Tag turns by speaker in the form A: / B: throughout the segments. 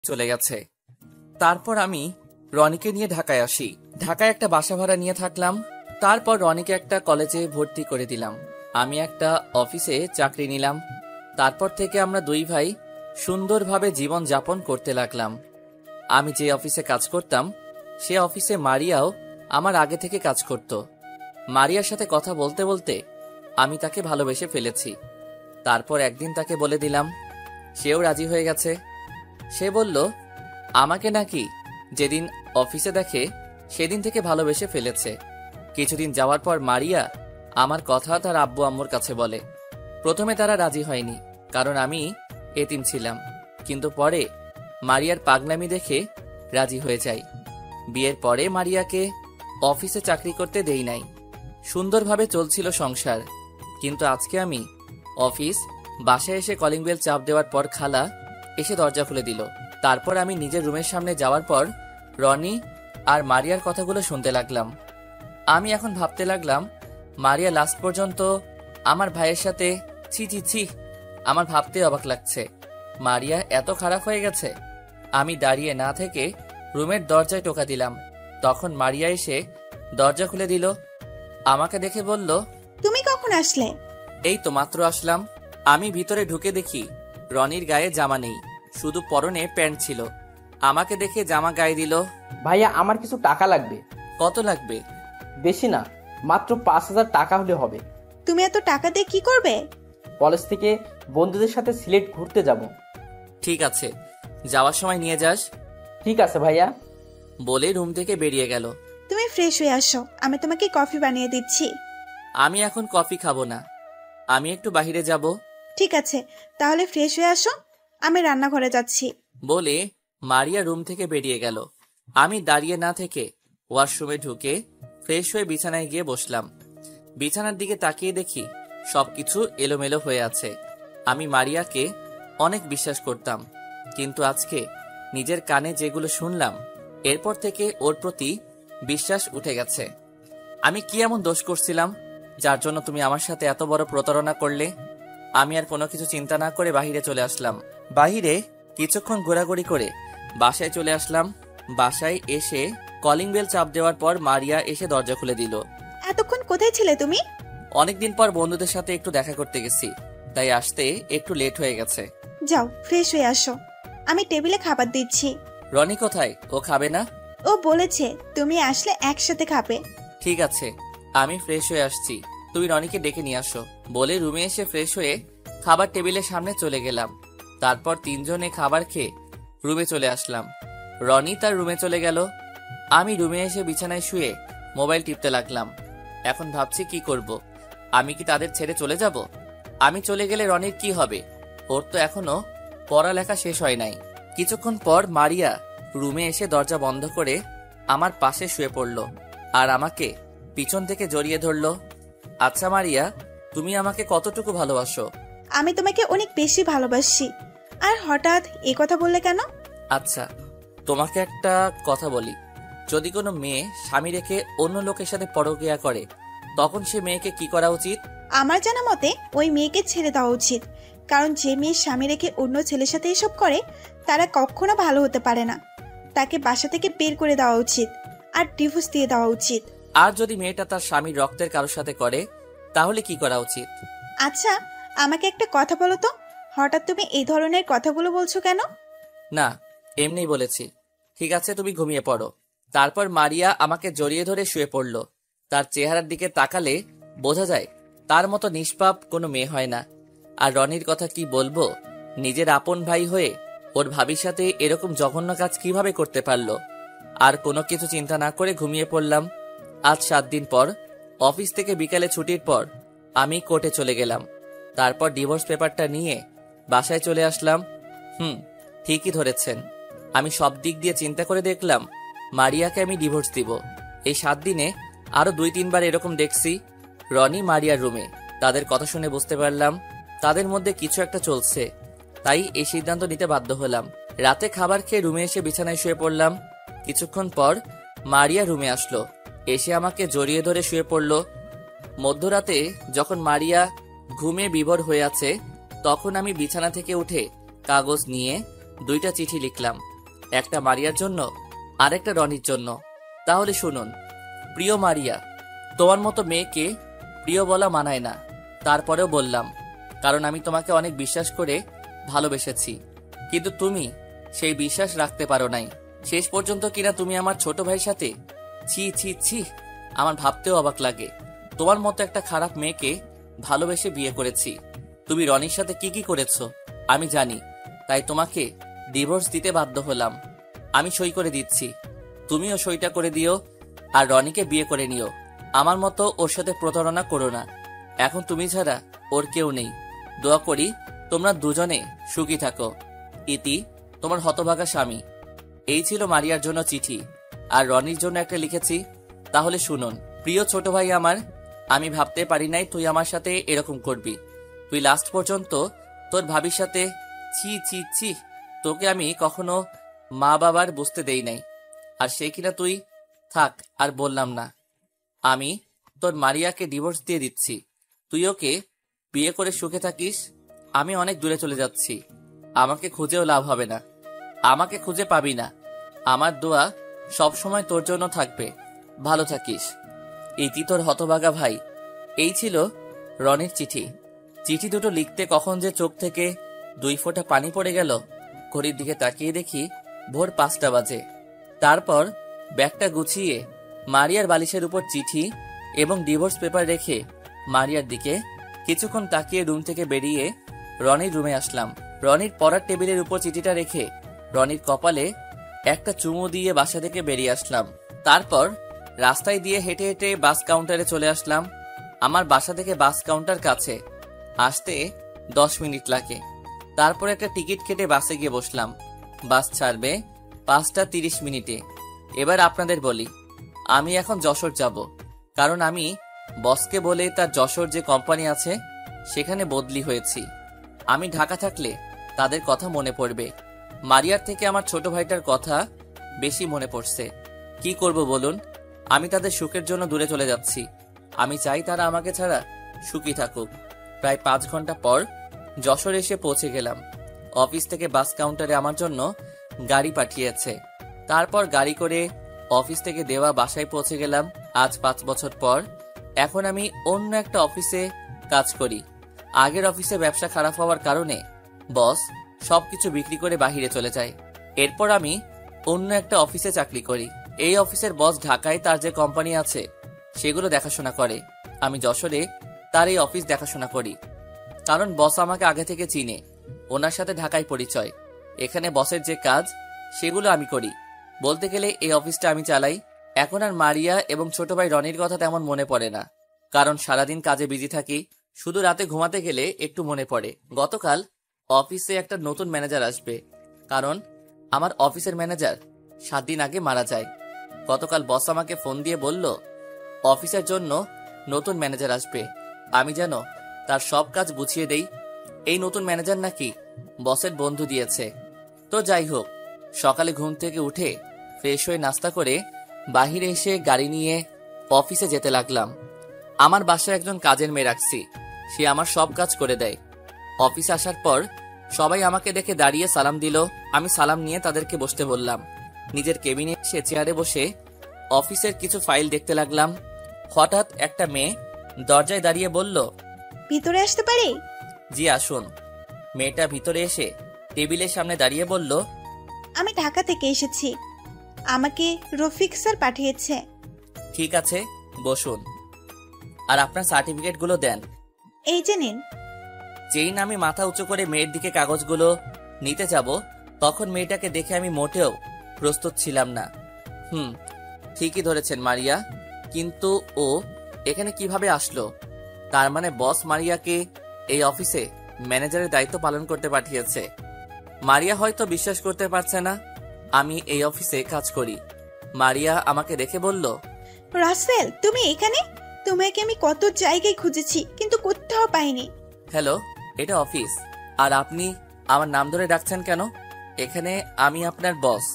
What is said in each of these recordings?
A: চলে গেছে। তারপর আমি রনিকে নিয়ে ঢাকায় আসি। ঢাকায় একটা বাসা ভাড়া নিয়ে থাকলাম। তারপর রনিকে একটা কলেজে ভর্তি করে দিলাম। আমি একটা অফিসে চাকরি নিলাম। তারপর থেকে আমরা দুই ভাই সুন্দরভাবে জীবন যাপন করতে লাগলাম। আমি যে অফিসে কাজ করতাম সে অফিসে মারিয়াও আমার আগে থেকে কাজ করত। মারিয়ার সাথে কথা বলতে বলতে আমি তাকে ভালোবেসে ফেলেছি। তারপর একদিন তাকে বলে দিলাম, সেও রাজি হয়ে গেছে। সে বলল আমাকে নাকি যেদিন অফিসে দেখে সেদিন থেকে ভালোবেসে ফেলেছে। কিছুদিন যাওয়ার পর মারিয়া আমার কথা তার আব্বু আম্মুর কাছে বলে। প্রথমে তারা রাজি হয়নি, কারণ আমি এতিম ছিলাম, কিন্তু পরে মারিয়ার পাগলামি দেখে রাজি হয়ে যায়। বিয়ের পরে মারিয়াকে অফিসে চাকরি করতে দেই নাই। সুন্দরভাবে চলছিল সংসার। কিন্তু আজকে আমি অফিস বাসায় এসে কলিং বেল চাপ দেওয়ার পর খালা এসে দরজা খুলে দিল। তারপর আমি নিজের রুমের সামনে যাওয়ার পর রনি আর মারিয়ার কথাগুলো শুনতে লাগলাম। আমি এখন ভাবতে লাগলাম, মারিয়া লাস্ট পর্যন্ত আমার ভাইয়ের সাথে ছি ছি ছি, আমার ভাবতে অবাক লাগছে। মারিয়া এত খারাপ হয়ে গেছে। আমি দাঁড়িয়ে না থেকে রুমের দরজায় টোকা দিলাম। তখন মারিয়া এসে দরজা খুলে দিল। আমাকে দেখে বলল,
B: তুমি কখন আসলে?
A: এই তো মাত্র আসলাম। আমি ভিতরে ঢুকে দেখি রনির গায়ে জামা নেই, শুধু পরনে প্যান্ট ছিল। আমাকে দেখে জামা গায়ে দিল।
C: ভাইয়া, আমার কিছু টাকা লাগবে।
A: কত লাগবে?
C: বেশি না, মাত্র 5,000 টাকা হলে হবে।
B: তুমি এত টাকা দিয়ে কি করবে?
C: কলেজ থেকে বন্ধুদের সাথে সিলেট ঘুরতে যাব।
A: ঠিক আছে, যাওয়ার সময় নিয়ে যাস।
C: ঠিক আছে ভাইয়া।
A: বলে রুম থেকে বেরিয়ে গেল।
B: তুমি ফ্রেশ হয়ে আসো, আমি তোমাকে কফি বানিয়ে দিচ্ছি।
A: আমি এখন কফি খাবো না, আমি একটু বাইরে যাব।
B: ঠিক আছে, তাহলে ফ্রেশ হয়ে আসো, আমি রান্নাঘরে যাচ্ছি।
A: বলে মারিয়া রুম থেকে বেরিয়ে গেল। আমি দাঁড়িয়ে না থেকে ওয়াশরুমে ঢুকে ফ্রেশ হয়ে বিছানায় গিয়ে বসলাম। বিছানার দিকে তাকিয়ে দেখি সবকিছু এলোমেলো হয়ে আছে। আমি মারিয়াকে অনেক বিশ্বাস করতাম, কিন্তু আজকে নিজের কানে যেগুলো শুনলাম, এরপর থেকে ওর প্রতি বিশ্বাস উঠে গেছে। আমি কি এমন দোষ করছিলাম যার জন্য তুমি আমার সাথে এত বড় প্রতারণা করলে? আমি আর কোনো কিছু চিন্তা না করে বাহিরে চলে আসলাম। বাহিরে কিছুক্ষণ ঘোরাঘুরি করে বাসায় চলে আসলাম। বাসায় এসে কলিং বেল চাপ দেওয়ার পর মারিয়া এসে দরজা খুলে দিল।
B: এতক্ষণ কোথায় ছিলে তুমি?
A: অনেকদিন পর বন্ধুদের সাথে একটু দেখা করতে গেছি, তাই আসতে একটু লেট হয়ে গেছে।
B: যাও ফ্রেশ হয়ে আসো, আমি টেবিলে খাবার দিচ্ছি।
A: রনি কোথায়? ও খাবে না?
B: ও বলেছে তুমি আসলে একসাথে খাবে।
A: ঠিক আছে, আমি ফ্রেশ হয়ে আসছি, তুমি রনিকে ডেকে নিয়ে আসো। বলে রুমে এসে ফ্রেশ হয়ে খাবার টেবিলের সামনে চলে গেলাম। তারপর তিনজনে খাবার খেয়ে রুমে চলে আসলাম। রনি তার রুমে চলে গেল। আমি রুমে এসে বিছানায় শুয়ে মোবাইল টিপতে লাগলাম। এখন ভাবছি কি করব। আমি কি তাদের ছেড়ে চলে যাব? আমি চলে গেলে রনির কি হবে? ওর তো এখনো পড়ালেখা শেষ হয় নাই। কিছুক্ষণ পর মারিয়া রুমে এসে দরজা বন্ধ করে আমার পাশে শুয়ে পড়ল আর আমাকে পিছন থেকে জড়িয়ে ধরল। আচ্ছা মারিয়া, তুমি আমাকে কতটুকু ভালোবাসো?
B: আমি তোমাকে অনেক বেশি ভালোবাসি। আর হঠাৎ এই কথা বললে কেন?
A: আচ্ছা, তোমাকে একটা কথা বলি। যদি কোনো মেয়ে স্বামী রেখে অন্য লোকের সাথে পরকীয়া করে, তখন সে মেয়েকে কি করা উচিত?
B: আমার জানা মতে ওই মেয়েকে ছেড়ে দেওয়া উচিত, কারণ যে মেয়ে স্বামী রেখে অন্য ছেলের সাথে এসব করে তারা কখনো ভালো হতে পারে না। তাকে বাসা থেকে বের করে দেওয়া উচিত আর ডিভোর্স দিয়ে দেওয়া উচিত।
A: আর যদি মেয়েটা তার স্বামীর রক্তের কারোর সাথে করে, তাহলে কি করা উচিত?
B: আচ্ছা, আমাকে একটা কথা বলো তো, হঠাৎ তুমি এই ধরনের কথাগুলো বলছো কেন?
A: না, এমনিই বলেছি। ঠিক আছে, তুমি ঘুমিয়ে পড়ো। তারপর মারিয়া আমাকে জড়িয়ে ধরে শুয়ে পড়ল। তার চেহারার দিকে তাকালে বোঝা যায় তার মতো নিষ্পাপ কোনো মেয়ে হয় না। আর রনির কথা কি বলবো, নিজের আপন ভাই হয়ে ওর ভাবির সাথে এরকম জঘন্য কাজ কিভাবে করতে পারলো। আর কোনো কিছু চিন্তা না করে ঘুমিয়ে পড়লাম। আজ 7 দিন পর অফিস থেকে বিকালে ছুটির পর আমি কোর্টে চলে গেলাম। তারপর ডিভোর্স পেপারটা নিয়ে বাসায় চলে আসলাম। ঠিকই ধরেছেন, আমি সব দিক দিয়ে চিন্তা করে দেখলাম মারিয়াকে আমি ডিভোর্স দিব। এই 7 দিনে আরো 2-3 বার এরকম দেখছি রনি মারিয়ার রুমে। তাদের কথা শুনে বুঝতে পারলাম তাদের মধ্যে কিছু একটা চলছে, তাই এই সিদ্ধান্ত নিতে বাধ্য হলাম। রাতে খাবার খেয়ে রুমে এসে বিছানায় শুয়ে পড়লাম। কিছুক্ষণ পর মারিয়া রুমে আসলো, এসে আমাকে জড়িয়ে ধরে শুয়ে পড়ল। মধ্যরাতে যখন মারিয়া ঘুমে বিভোর হয়ে আছে, তখন আমি বিছানা থেকে উঠে কাগজ নিয়ে 2টা চিঠি লিখলাম। একটা মারিয়ার জন্য আর একটা রনির জন্য। তাহলে শুনুন, প্রিয় মারিয়া, তোমার মতো মেয়েকে প্রিয় বলা মানায় না, তারপরেও বললাম, কারণ আমি তোমাকে অনেক বিশ্বাস করে ভালোবেসেছি, কিন্তু তুমি সেই বিশ্বাস রাখতে পারো নাই। শেষ পর্যন্ত কিনা তুমি আমার ছোট ভাইয়ের সাথে। ছি ছি ছি, আমার ভাবতেও অবাক লাগে। তোমার মতো একটা খারাপ মেয়েকে ভালোবেসে বিয়ে করেছি। তুমি রনির সাথে কি কি করেছো আমি জানি, তাই তোমাকে ডিভোর্স দিতে বাধ্য হলাম। আমি সই করে দিচ্ছি, তুমিও সইটা করে দিও, আর রনিকে বিয়ে করে নিও। আমার মতো ওর সাথে প্রতারণা করো না। এখন তুমি ছাড়া ওর কেউ নেই। দোয়া করি তোমরা দুজনে সুখী থাকো। ইতি, তোমার হতভাগা স্বামী। এই ছিল মারিয়ার জন্য চিঠি, আর রনির জন্য একটা লিখেছি। তাহলে শুনুন, প্রিয় ছোট ভাই আমার, আমি ভাবতে পারি নাই তুই আমার সাথে এরকম করবি। তুই লাস্ট পর্যন্ত তোর ভাবির সাথে। ছি ছি ছি, তোকে আমি কখনো মা বাবার বুঝতে দেই নাই, আর সে কিনা তুই। থাক, আর বললাম না। আমি তোর মারিয়াকে ডিভোর্স দিয়ে দিচ্ছি। তুই ওকে বিয়ে করে সুখে থাকিস। আমি অনেক দূরে চলে যাচ্ছি, আমাকে খুঁজেও লাভ হবে না, আমাকে খুঁজে পাবি না। আমার দোয়া সব সময় তোর জন্য থাকবে। ভালো থাকিস। ইতি, তোর হতভাগা ভাই। এই ছিল রনির চিঠি। চিঠি দুটো লিখতে কখন যে চোখ থেকে 2 ফোঁটা পানি পড়ে গেল। ঘড়ির দিকে তাকিয়ে দেখি ভোর 5টা বাজে। তারপর ব্যাগটা গুছিয়ে মারিয়ার বালিশের উপর চিঠি এবং ডিভোর্স পেপার রেখে মারিয়ার দিকে কিছুক্ষণ তাকিয়ে রুম থেকে বেরিয়ে রনির রুমে আসলাম। রনির পড়ার টেবিলের উপর চিঠিটা রেখে রনির কপালে একটা চুমু দিয়ে বাসা থেকে বেরিয়ে আসলাম। তারপর রাস্তায় দিয়ে হেঁটে হেঁটে বাস কাউন্টারে চলে আসলাম। আমার বাসা থেকে বাস কাউন্টার কাছে, আসতে 10 মিনিট লাগে। তারপর একটা টিকিট কেটে বাসে গিয়ে বসলাম। বাস ছাড়বে 5টা 30 মিনিটে। এবার আপনাদের বলি, আমি এখন যশোর যাব, কারণ আমি বসকে বলে তার যশোর যে কোম্পানি আছে সেখানে বদলি হয়েছি। আমি ঢাকা থাকলে তাদের কথা মনে পড়বে। মারিয়ার থেকে আমার ছোট ভাইটার কথা বেশি মনে পড়ছে। কি করব বলুন, আমি তাদের সুখের জন্য দূরে চলে যাচ্ছি। আমি চাই তারা আমাকে ছাড়া সুখী থাকুক। প্রায় 5 ঘন্টা পর যশোর এসে পৌঁছে গেলাম। অফিস থেকে বাস কাউন্টারে আমার জন্য গাড়ি পাঠিয়েছে। তারপর গাড়ি করে অফিস থেকে দেওয়া বাসায় পৌঁছে গেলাম। আজ 5 বছর পর এখন আমি অন্য একটা অফিসে কাজ করি। আগের অফিসে ব্যবসা খারাপ হওয়ার কারণে বস সবকিছু বিক্রি করে বাহিরে চলে যায়। এরপর আমি অন্য একটা অফিসে চাকরি করি। এই অফিসের বস ঢাকায় তার যে কোম্পানি আছে সেগুলো দেখাশোনা করে। আমি যশোরে তার এই অফিস দেখাশোনা করি, কারণ বস আমাকে আগে থেকে চিনে। ওনার সাথে ঢাকায় পরিচয়। এখানে বসের যে কাজ সেগুলো আমি করি। বলতে গেলে এই অফিসটা আমি চালাই। এখন আর মারিয়া এবং ছোট ভাই রনির কথা তেমন মনে পড়ে না, কারণ সারাদিন কাজে বিজি থাকি। শুধু রাতে ঘুমাতে গেলে একটু মনে পড়ে। গতকাল অফিসে একটা নতুন ম্যানেজার আসবে, কারণ আমার অফিসের ম্যানেজার 7 দিন আগে মারা যায়। গতকাল বস আমাকে ফোন দিয়ে বলল অফিসের জন্য নতুন ম্যানেজার আসবে, আমি যেন তার সব কাজ বুঝিয়ে দেই। এই নতুন ম্যানেজার নাকি বসের বন্ধু দিয়েছে। তো যাই হোক, সকালে ঘুম থেকে উঠে ফ্রেশ হয়ে নাস্তা করে বাহিরে এসে গাড়ি নিয়ে অফিসে যেতে লাগলাম। আমার বাসায় একজন কাজের মেয়ে রাখছি, সে আমার সব কাজ করে দেয়। অফিসে আসার পর সবাই আমাকে দেখে দাঁড়িয়ে সালাম দিল। আমি সালাম নিয়ে তাদেরকে বসতে বললাম। নিজের কেবিনে এসে চেয়ারে বসে অফিসের কিছু ফাইল দেখতে লাগলাম। হঠাৎ একটা মেয়ে দরজায় দাঁড়িয়ে বলল,
B: ভিতরে আসতে পারি?
A: জি আসুন। মেয়েটা ভিতরে এসে টেবিলের সামনে দাঁড়িয়ে বলল,
B: আমি ঢাকা থেকে এসেছি, আমাকে রফিক স্যার পাঠিয়েছে।
A: ঠিক আছে, বসুন। আর আপনার সার্টিফিকেটগুলো দেন।
B: এই যে নিন।
A: যেই না আমি মাথা উঁচু করে মেয়ের দিকে কাগজগুলো নিতে যাব, তখন মেয়েটাকে দেখে আমি মোটেও প্রস্তুত ছিলাম না। ঠিকই ধরেছেন মারিয়া, কিন্তু ও এখানে কিভাবে আসলো? তার মানে বস মারিয়াকে এই অফিসে ম্যানেজারের দায়িত্ব পালন করতে পাঠিয়েছে। মারিয়া হয়তো বিশ্বাস করতে পারছে না আমি এই অফিসে কাজ করি। মারিয়া আমাকে দেখে বলল,
B: রাসেল, তুমি এখানে? তোমাকে আমি কত জায়গায় খুঁজেছি, কিন্তু কোথাও পাইনি।
A: হ্যালো, এটা অফিস, আর আপনি আমার নাম ধরে ডাকছেন কেন? এখানে আমি আপনার বস,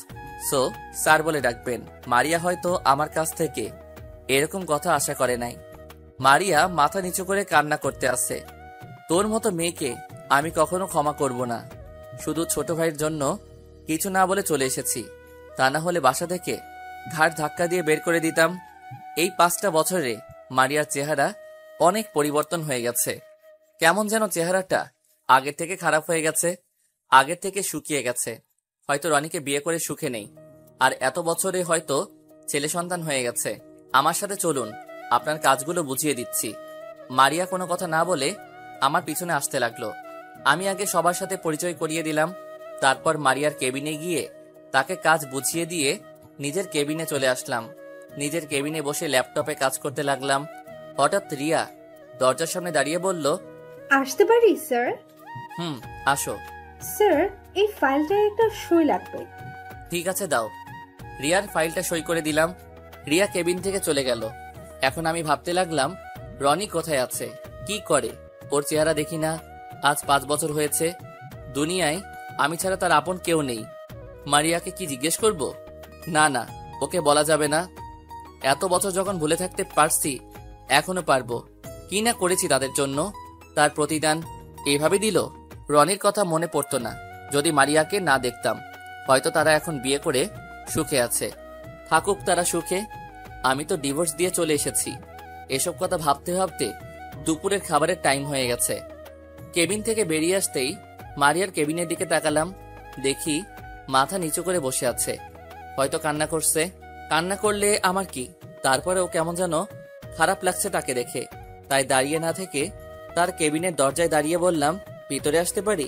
A: সো স্যার বলে ডাকবেন। মারিয়া হয়তো আমার কাছ থেকে এরকম কথা আশা করে নাই। মারিয়া মাথা নিচু করে কান্না করতে আসছে। তোর মতো মেয়েকে আমি কখনো ক্ষমা করব না। শুধু ছোট ভাইয়ের জন্য কিছু না বলে চলে এসেছি। তা না হলে বাসা থেকে ঘাড় ধাক্কা দিয়ে বের করে দিতাম। এই 5টা বছরে মারিয়ার চেহারা অনেক পরিবর্তন হয়ে গেছে। কেমন যেন চেহারাটা আগের থেকে খারাপ হয়ে গেছে, আগের থেকে শুকিয়ে গেছে। হয়তো রনিকে বিয়ে করে সুখে নেই, আর এত বছরে হয়তো ছেলে সন্তান হয়ে গেছে। আমার সাথে চলুন, আপনার কাজগুলো বুঝিয়ে দিচ্ছি। মারিয়া কোনো কথা না বলে আমার পিছনে আসতে লাগলো। আমি আগে সবার সাথে পরিচয় করিয়ে দিলাম। তারপর মারিয়ার কেবিনে গিয়ে তাকে কাজ বুঝিয়ে দিয়ে নিজের কেবিনে চলে আসলাম। নিজের কেবিনে বসে ল্যাপটপে কাজ করতে লাগলাম। হঠাৎ রিয়া দরজার সামনে দাঁড়িয়ে বলল,
D: আসতে পারি স্যার?
A: আসো।
D: স্যার, এই ফাইলটায় একটা সই লাগবে।
A: ঠিক আছে, দাও। রিয়ার ফাইলটা সই করে দিলাম। রিয়া কেবিন থেকে চলে গেল। এখন আমি ভাবতে লাগলাম, রনি কোথায় আছে, কি করে? ওর চেহারা দেখি না। আজ 5 বছর হয়েছে। দুনিয়ায় আমি ছাড়া তার আপন কেউ নেই। মারিয়াকে কি জিজ্ঞেস করব? না না, ওকে বলা যাবে না। এত বছর যখন ভুলে থাকতে পারছি, এখনো পারবো। কি না করেছি তাদের জন্য, তার প্রতিদান এইভাবে দিল। রনির কথা মনে পড়তো না যদি মারিয়াকে না দেখতাম। হয়তো তারা এখন বিয়ে করে সুখে আছে। থাকুক তারা সুখে, আমি তো ডিভোর্স দিয়ে চলে এসেছি। এসব কথা ভাবতে ভাবতে দুপুরের খাবারের টাইম হয়ে গেছে। কেবিন থেকে বেরিয়ে আসতেই মারিয়ার কেবিনের দিকে তাকালাম। দেখি মাথা নিচু করে বসে আছে, হয়তো কান্না করছে। কান্না করলে আমার কি, তারপরেও কেমন যেন খারাপ লাগছে তাকে দেখে। তাই দাঁড়িয়ে না থেকে তার কেবিনের দরজায় দাঁড়িয়ে বললাম, ভিতরে আসতে পারি?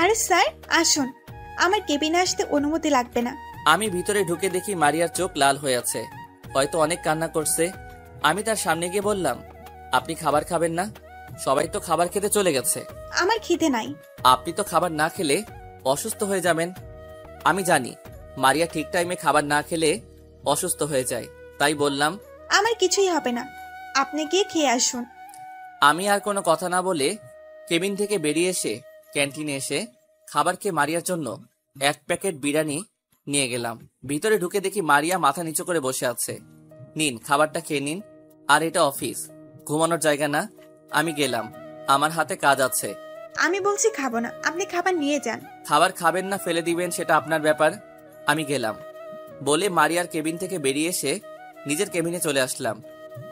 B: আরে স্যার, আসুন। আমার কেবিনে আসতে অনুমতি লাগবে না।
A: আমি ভিতরে ঢুকে দেখি মারিয়ার চোখ লাল হয়ে আছে, হয়তো অনেক কান্না করছে। আমি তার সামনে গিয়ে বললাম, আপনি খাবার খাবেন না? সবাই তো খাবার খেতে চলে গেছে।
B: আমার খিদে নাই।
A: আপনি তো খাবার না খেলে অসুস্থ হয়ে যাবেন। আমি জানি মারিয়া ঠিক টাইমে খাবার না খেলে অসুস্থ হয়ে যায়, তাই বললাম,
B: আমার কিছুই হবে না, আপনি গিয়ে খেয়ে আসুন।
A: আমি আর কোনো কথা না বলে কেবিন থেকে বেরিয়ে এসে ক্যান্টিনে এসে খাবার খেয়ে মারিয়ার জন্য 1 প্যাকেট বিরিয়ানি নিয়ে গেলাম। ভিতরে ঢুকে দেখি মারিয়া মাথা নিচু করে বসে আছে। নিন, খাবারটা খেয়ে নিন। আর এটা অফিস, ঘুমানোর জায়গা না। আমি গেলাম, আমার হাতে কাজ আছে।
B: আমি বলছি খাবো না, আপনি খাবার নিয়ে যান।
A: খাবার খাবেন না ফেলে দিবেন সেটা আপনার ব্যাপার। আমি গেলাম বলে মারিয়ার কেবিন থেকে বেরিয়ে এসে নিজের কেবিনে চলে আসলাম।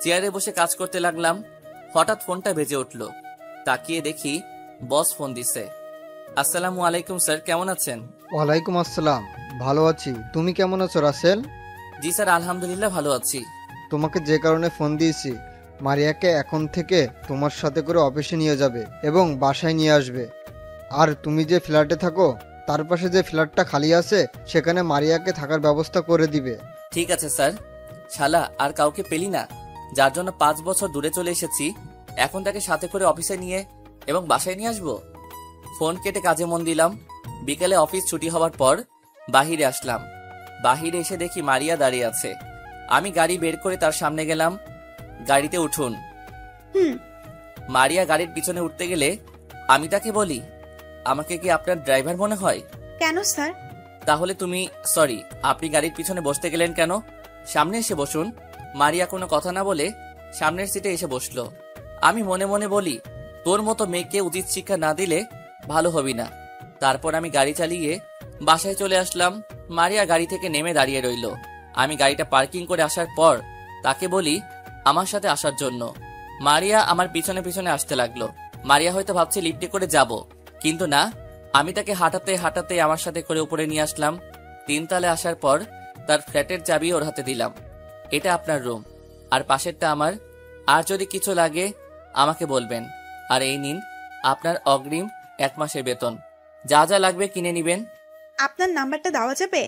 A: চেয়ারে বসে কাজ করতে লাগলাম। হঠাৎ ফোনটা বেজে উঠল। তাকিয়ে দেখি বস ফোন দিছে। আসসালামু আলাইকুম স্যার, কেমন আছেন?
E: ওয়ালাইকুম আসসালাম, ভালো আছি। তুমি কেমন আছো রাসেল?
A: জি স্যার, আলহামদুলিল্লাহ ভালো আছি।
E: তোমাকে যে কারণে ফোন দিয়েছি, মারিয়াকে এখন থেকে তোমার সাথে করে অফিসে নিয়ে যাবে এবং বাসায় নিয়ে আসবে। আর তুমি যে ফ্ল্যাটে থাকো তার পাশে যে ফ্ল্যাটটা খালি আছে সেখানে মারিয়াকে থাকার ব্যবস্থা করে দিবে।
A: ঠিক আছে স্যার। শালা আর কাউকে পেলি না, যার জন্য 5 বছর দূরে চলে এসেছি, এখন তাকে সাথে করে অফিসে নিয়ে এবং বাসায় নিয়ে আসবো? ফোন কেটে কাজে মন দিলাম। বিকেলে অফিস ছুটি হওয়ার পর বাহিরে আসলাম। বাহিরে এসে দেখি মারিয়া দাঁড়িয়ে আছে। আমি গাড়ি বের করে তার সামনে গেলাম। গাড়িতে উঠুন। মারিয়া গাড়ির পিছনে উঠতে গেলে আমি তাকে বলি, আমাকে কি আপনার ড্রাইভার মনে হয়?
B: কেন স্যার?
A: তাহলে তুমি, সরি, আপনি গাড়ির পিছনে বসতে গেলেন কেন? সামনে এসে বসুন। মারিয়া কোনো কথা না বলে সামনের সিটে এসে বসলো। আমি মনে মনে বলি, তোর মতো মেয়েকে উচিত শিক্ষা না দিলে ভালো হবি না। তারপর আমি গাড়ি চালিয়ে বাসায় চলে আসলাম। মারিয়া গাড়ি থেকে নেমে দাঁড়িয়ে রইল। আমি গাড়িটা পার্কিং করে আসার পর তাকে বলি আমার সাথে আসার জন্য। মারিয়া আমার পিছনে পিছনে আসতে লাগলো। মারিয়া হয়তো ভাবছে লিফটে করে যাব, কিন্তু না, আমি তাকে হাঁটাতে হাঁটাতে আমার সাথে করে উপরে নিয়ে আসলাম। 3 তলায় আসার পর তার ফ্ল্যাটের চাবি ওর হাতে দিলাম। এটা আপনার রুম, আর পাশেরটা আমার। আর যদি কিছু লাগে আমাকে বলবেন। আর এই নিন আপনার অগ্রিম 1 মাসের বেতন। যা যা লাগবে কিনে নিবেন।
B: আপনার নাম্বারটা দেওয়া যাবে?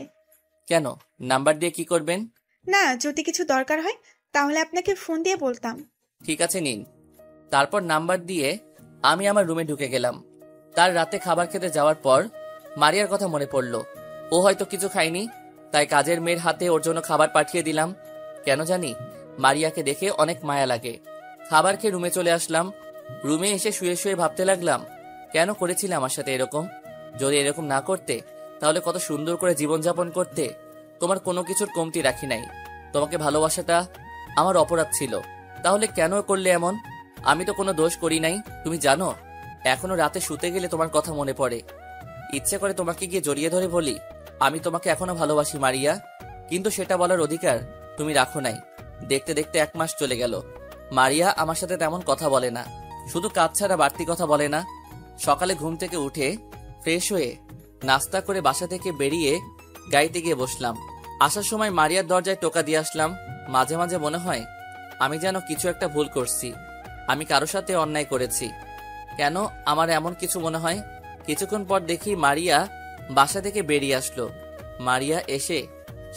A: কেন, নাম্বার দিয়ে কি করবেন?
B: না, যদি কিছু দরকার হয় তাহলে আপনাকে ফোন দিয়ে বলতাম।
A: ঠিক আছে, নিন। তারপর নাম্বার দিয়ে আমি আমার রুমে ঢুকে গেলাম। তার রাতে খাবার খেতে যাওয়ার পর মারিয়ার কথা মনে পড়ল। ও হয়তো কিছু খায়নি, তাই কাজের মেয়ের হাতে ওর জন্য খাবার পাঠিয়ে দিলাম। কেন জানি মারিয়াকে দেখে অনেক মায়া লাগে। খাবার খেয়ে রুমে চলে আসলাম। রুমে এসে শুয়ে শুয়ে ভাবতে লাগলাম, কেন করেছিলে আমার সাথে এরকম? যদি এরকম না করতে তাহলে কত সুন্দর করে জীবনযাপন করতে। তোমার কোনো কিছুর কমতি রাখি নাই। তোমাকে ভালোবাসাটা আমার অপরাধ ছিল, তাহলে কেন করলে এমন? আমি তো কোনো দোষ করি নাই। তুমি জানো, এখনো রাতে শুতে গেলে তোমার কথা মনে পড়ে। ইচ্ছে করে তোমাকে গিয়ে জড়িয়ে ধরে বলি, আমি তোমাকে এখনো ভালোবাসি মারিয়া, কিন্তু সেটা বলার অধিকার তুমি রাখো নাই। দেখতে দেখতে 1 মাস চলে গেল। মারিয়া আমার সাথে তেমন কথা বলে না, শুধু কাজ ছাড়া বাড়তি কথা বলে না। সকালে ঘুম থেকে উঠে ফ্রেশ হয়ে নাস্তা করে বাসা থেকে বেরিয়ে গাড়িতে গিয়ে বসলাম। আসার সময় মারিয়ার দরজায় টোকা দিয়ে আসলাম। মাঝে মাঝে মনে হয় আমি যেন কিছু একটা ভুল করছি, আমি কারো সাথে অন্যায় করেছি। কেন আমার এমন কিছু মনে হয়? কিছুক্ষণ পর দেখি মারিয়া বাসা থেকে বেরিয়ে আসলো। মারিয়া এসে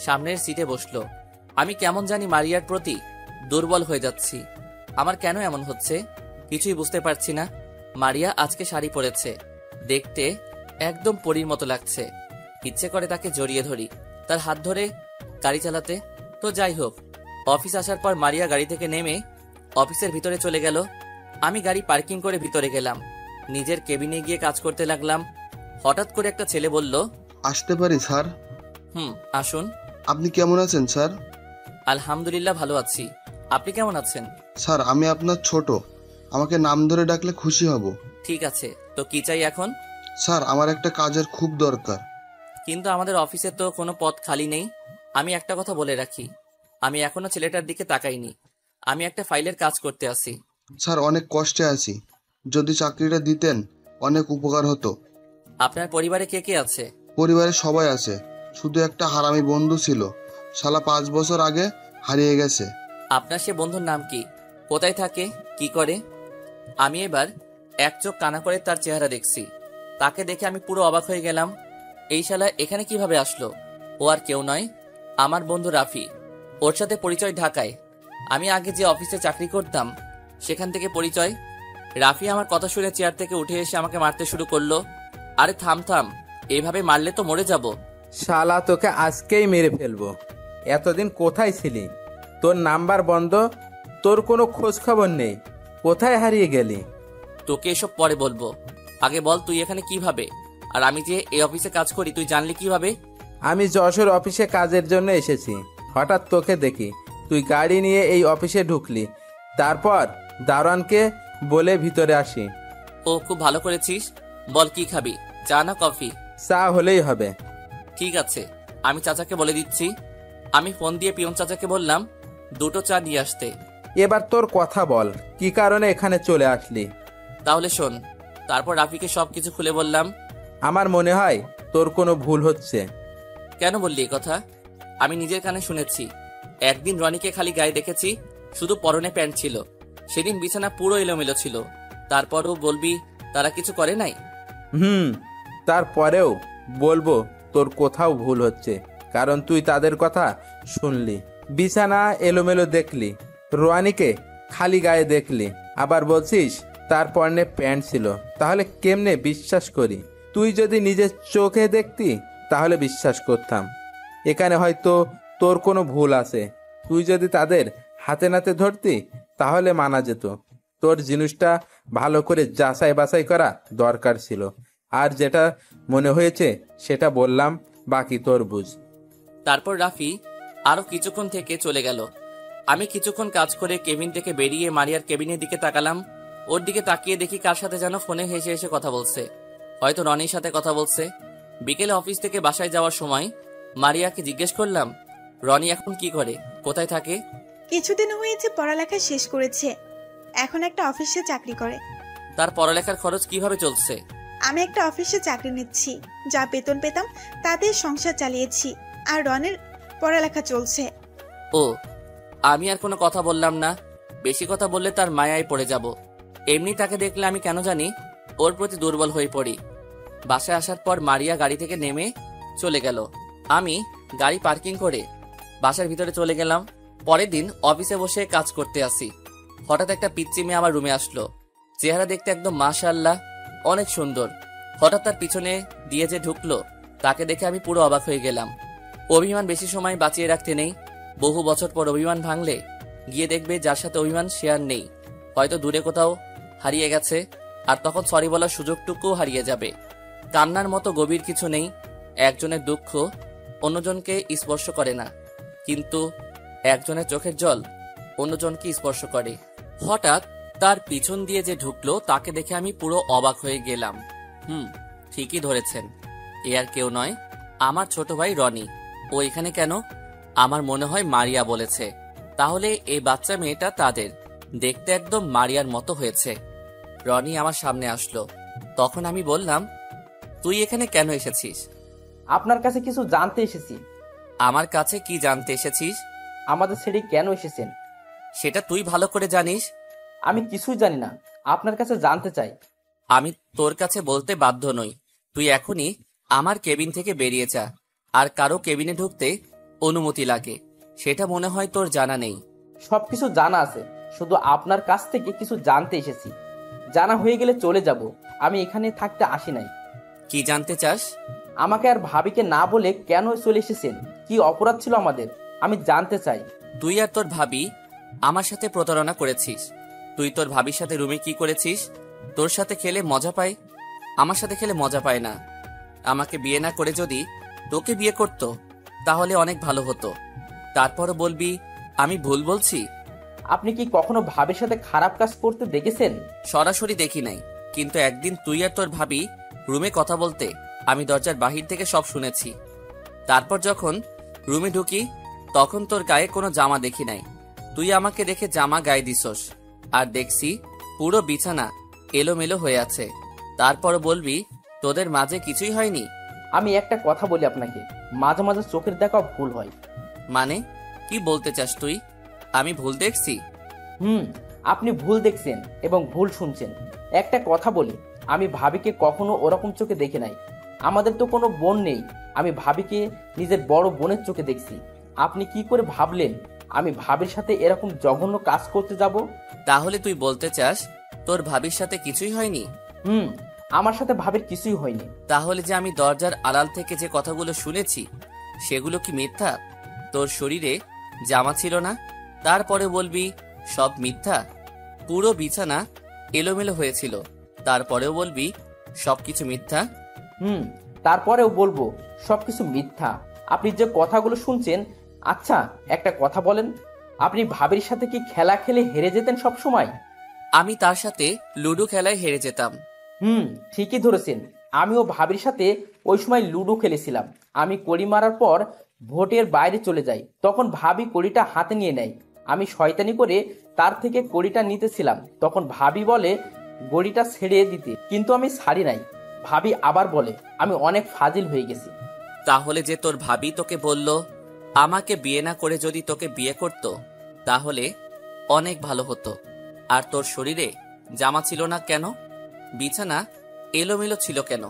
A: সামনের সিটে বসলো। আমি কেমন জানি মারিয়ার প্রতি দুর্বল হয়ে যাচ্ছি। আমার কেন এমন হচ্ছে কিছুই বুঝতে পারছি না। মারিয়া আজকে শাড়ি পরেছে, দেখতে একদম পরীর মতো লাগছে। ইচ্ছে করে তাকে জড়িয়ে ধরি, তার হাত ধরে গাড়ি চালাতে। তো যাই হোক, অফিস আসার পর মারিয়া গাড়ি থেকে নেমে অফিসের ভিতরে চলে গেল। আমি গাড়ি পার্কিং করে ভিতরে গেলাম, নিজের কেবিনে গিয়ে কাজ করতে লাগলাম। হঠাৎ করে একটা ছেলে বলল,
F: আসতে পারি স্যার?
A: আসুন।
F: আপনি কেমন আছেন স্যার?
A: আলহামদুলিল্লাহ ভালো আছি, আপনি কেমন আছেন?
F: স্যার আমি আপনার ছোট, আমাকে নাম ধরে ডাকলে খুশি হব।
A: ঠিক আছে, তো কি চাই এখন?
F: স্যার আমার একটা কাজের খুব দরকার।
A: কিন্তু আমাদের অফিসে তো কোনো পদ খালি নেই। আমি একটা কথা বলে রাখি, আমি এখনো ছেলেটার দিকে তাকাইনি। আমি একটা ফাইলের কাজ করতে আসি।
F: স্যার অনেক কষ্টে আছি, যদি চাকরিটা দিতেন অনেক উপকার হতো।
A: আপনার পরিবারে কে কে আছে?
F: পরিবারে সবাই আছে, শুধু একটা হারামি বন্ধু ছিল, শালা 5 বছর আগে হারিয়ে গেছে।
A: আপনার সে বন্ধুর নাম কি? কোথায় থাকে? কি করে? আমি এবার এক চোখ কানা করে তার চেহারা দেখছি। তাকে দেখে আমি পুরো অবাক হয়ে গেলাম। এই শালা এখানে কিভাবে আসলো? ও আর কেউ নয়, আমার বন্ধু রাফি। ওর সাথে পরিচয় ঢাকায়। আমি আগে যে অফিসে চাকরি করতাম সেখান থেকে পরিচয়। রাফি আমার কথা শুনে চেয়ার থেকে উঠে এসে আমাকে মারতে শুরু করলো। আরে থাম থাম, এইভাবে মারলে তো মরে যাব।
G: শালা তোকে আজকেই মেরে ফেলবো। এতদিন কোথায় ছিলি? তোর নাম্বার বন্ধ, তোর কোনো খোঁজ খবর নেই। কোথায় হারিয়ে গেলি?
A: তোকে এসব পরে বলবো, আগে বল তুই এখানে কিভাবে? আর আমি যে এই অফিসে কাজ করি তুই জানলি কিভাবে?
G: আমি যশোর অফিসে কাজের জন্য এসেছি, হঠাৎ তোকে দেখি তুই গাড়ি নিয়ে এই অফিসে ঢুকলি। তারপর দারোয়ানকে বলে ভিতরে আসি।
A: ও খুব ভালো করেছিস। বল কি খাবি, চা না কফি?
G: চা হলেই হবে।
A: ঠিক আছে, আমি চাচাকে বলে দিচ্ছি। আমি ফোন দিয়ে পিয়ন চাচাকে বললাম 2টো চা দিয়ে আসতে।
G: এবার তোর কথা বল, কি কারণে এখানে চলে আসলি?
A: তাহলে শোন। তারপর রাফিকে সবকিছু খুলে বললাম।
G: আমার মনে হয় তোর কোনো ভুল হচ্ছে।
A: কেন বললি এই কথা? আমি নিজের কানে শুনেছি। একদিন রনিকে খালি গায়ে দেখেছি, শুধু পরনে প্যান্ট ছিল। সেদিন বিছানা পুরো এলোমেলো ছিল। তারপরও বলবি তারা কিছু করে নাই?
G: তারপরেও বলবো তোর কোথাও ভুল হচ্ছে, কারণ তুই তাদের কথা শুনলি, বিছানা এলোমেলো দেখলি, রোয়ানিকে খালি গায়ে দেখলি, আবার বলছিস তার পরনে প্যান্ট ছিল। তাহলে কেমনে বিশ্বাস করি? তুই যদি নিজের চোখে দেখতি তাহলে বিশ্বাস করতাম। এখানে হয়তো তোর কোনো ভুল আছে। তুই যদি তাদের হাতে নাতে ধরতি তাহলে মানা যেত। তোর জিনিসটা ভালো করে যাচাই বাছাই করা দরকার ছিল। আর যেটা মনে হয়েছে সেটা বললাম, বাকি তোর বুঝ।
A: তারপর রাফি আরো কিছুক্ষণ থেকে চলে গেল। আমি কিছুক্ষণ কাজ করে কেবিন থেকে বেরিয়ে মারিয়ার কেবিনের দিকে তাকালাম। ওর দিকে তাকিয়ে দেখি কার সাথে যেন ফোনে হেসে হেসে কথা বলছে, হয়তো রনির সাথে কথা বলছে। বিকেলে অফিস থেকে বাসায় যাওয়ার সময় মারিয়াকে জিজ্ঞেস করলাম, রনি এখন কি করে, কোথায় থাকে?
B: কিছুদিন হয়েছে পড়ালেখা শেষ করেছে, এখন একটা অফিসে চাকরি করে।
A: তার পড়ালেখার খরচ কিভাবে চলছে?
B: আমি একটা অফিসে চাকরি নিচ্ছি, যা বেতন পেতাম তাতে সংসার চালিয়েছি, আর রনের পড়ালেখা চলছে।
A: ও, আমি আর কোনো কথা বললাম না। বেশি কথা বললে তার মায়ায় পড়ে যাব। এমনি তাকে দেখলে আমি কেন জানি ওর প্রতি দুর্বল হয়ে পড়ি। বাসায় আসার পর মারিয়া গাড়ি থেকে নেমে চলে গেল। আমি গাড়ি পার্কিং করে বাসার ভিতরে চলে গেলাম। পরের দিন অফিসে বসে কাজ করতে আসি। হঠাৎ একটা পিচ্চি মেয়ে আমার রুমে আসলো। চেহারা দেখতে একদম মাশাআল্লাহ, অনেক সুন্দর। হঠাৎ তার পিছনে দিয়ে যে ঢুকলো তাকে দেখে আমি পুরো অবাক হয়ে গেলাম। অভিমান বেশি সময় বাঁচিয়ে রাখতে নেই। বহু বছর পর অভিমান ভাঙলে গিয়ে দেখবে যার সাথে অভিমান সে আর নেই, হয়তো দূরে কোথাও হারিয়ে গেছে। আর তখন সরি বলার সুযোগটুকুও হারিয়ে যাবে। কান্নার মতো গভীর কিছু নেই। একজনের দুঃখ অন্যজনকে স্পর্শ করে না, কিন্তু একজনের চোখের জল অন্যজনকে স্পর্শ করে। হঠাৎ তার পিছন দিয়ে যে ঢুকলো তাকে দেখে আমি পুরো অবাক হয়ে গেলাম। ঠিকই ধরেছেন, এ আর কেউ নয়, আমার ছোট ভাই রনি। ও এখানে কেন? আমার মনে হয় মারিয়া বলেছে। তাহলে এই বাচ্চা মেয়েটা তাদের। দেখতে একদম মারিয়ার মতো হয়েছে। রনি আমার সামনে আসলো। তখন আমি বললাম, তুই এখানে কেন এসেছিস?
C: আপনার কাছে কিছু জানতে এসেছি।
A: আমার কাছে কি জানতে এসেছিস?
C: আমাদের ছেড়ে কেন এসেছেন?
A: সেটা তুই ভালো করে জানিস।
C: আমি কিছুই জানি না, আপনার কাছে জানতে চাই।
A: আমি তোর কাছে বলতে বাধ্য নই। তুই এখনই আমার কেবিন থেকে বেরিয়ে যা। আর কারো কেবিনে ঢুকতে অনুমতি লাগে, সেটা মনে হয় তোর জানা নেই।
C: সবকিছু জানা আছে, শুধু আপনার কাছ থেকে কিছু জানতে এসেছি। জানা হয়ে গেলে চলে যাব। আমি এখানে থাকতে আসি নাই।
A: কি জানতে চাস?
C: আমাকে আর ভাবিকে না বলে কেন চলে এসেছেন? কি অপরাধ ছিল আমাদের? আমি জানতে চাই।
A: তুই আর তোর ভাবি আমার সাথে প্রতারণা করেছিস। তুই তোর ভাবির সাথে রুমে কি করেছিস? তোর সাথে খেলে মজা পায়, আমার সাথে খেলে মজা পায় না। আমাকে বিয়ে না করে যদি তোকে বিয়ে করতো তাহলে অনেক ভালো হতো। তারপরও বলবি আমি ভুল বলছি?
C: আপনি কি কখনো ভাবির সাথে খারাপ কাজ করতে দেখেছেন?
A: সরাসরি দেখি নাই, কিন্তু একদিন তুই আর তোর ভাবি রুমে কথা বলতে আমি দরজার বাহির থেকে সব শুনেছি। তারপর যখন রুমে ঢুকি তখন তোর গায়ে কোনো জামা দেখি নাই। তুই আমাকে দেখে জামা গায়ে দিছস, আর দেখছি পুরো বিছানা এলোমেলো হয়ে আছে। তারপর বলবি তোদের মাঝে কিছুই হয়নি?
C: আমি একটা কথা বলি আপনাকে, মাঝে মাঝে চোখের দেখাও ভুল হয়।
A: মানে কি বলতে চাস তুই? আমি ভুল দেখছি?
C: আপনি ভুল দেখছেন এবং ভুল শুনছেন। একটা কথা বলি, আমি ভাবিকে কখনো ওরকম চোখে দেখি নাই। আমাদের তো কোনো বোন নেই। আমি ভাবিকে নিজের বড় বোনের চোখে দেখছি। আপনি কি করে ভাবলেন আমি ভাবির সাথে এরকম জঘন্য কাজ করতে যাব?
A: তাহলে তুই বলতে চাস তোর ভাবির সাথে কিছুই হয়নি?
C: আমার সাথে ভাবির কিছুই হয়নি।
A: তাহলে যে আমি দরজার আড়াল থেকে যে কথাগুলো শুনেছি সেগুলো কি মিথ্যা? তোর শরীরে জামা ছিল না, তারপরে বলবি সব মিথ্যা? পুরো বিছানা এলোমেলো হয়েছিল, তারপরেও বলবি সবকিছু মিথ্যা?
C: তারপরেও বলবো সবকিছু মিথ্যা। আপনি যে কথাগুলো শুনছেন। আচ্ছা একটা কথা বলেন, আপনি ভাবির সাথে কি খেলা খেলে হেরে যেতেন সব সময়?
A: আমি তার সাথে লুডো খেলায় হেরে যেতাম।
C: ঠিকই ধরেছেন। আমিও ভাবির সাথে ওই সময় লুডো খেলেছিলাম। আমি কড়ি মারার পর ভোটের বাইরে চলে যাই, তখন ভাবি কড়িটা হাতে নিয়ে নেয়। আমি শয়তানি করে তার থেকে কড়িটা নিতেছিলাম, তখন ভাবি বলে গড়িটা ছেড়ে দিতে, কিন্তু আমি ছাড়ি নাই। ভাবি আবার বলে আমি অনেক ফাজিল হয়ে গেছি।
A: তাহলে যে তোর ভাবি তোকে বলল আমাকে বিয়ে না করে যদি তোকে বিয়ে করত তাহলে অনেক ভালো হতো। আর তোর শরীরে জামা ছিল না কেন? বিছানা এলোমেলো ছিল কেন?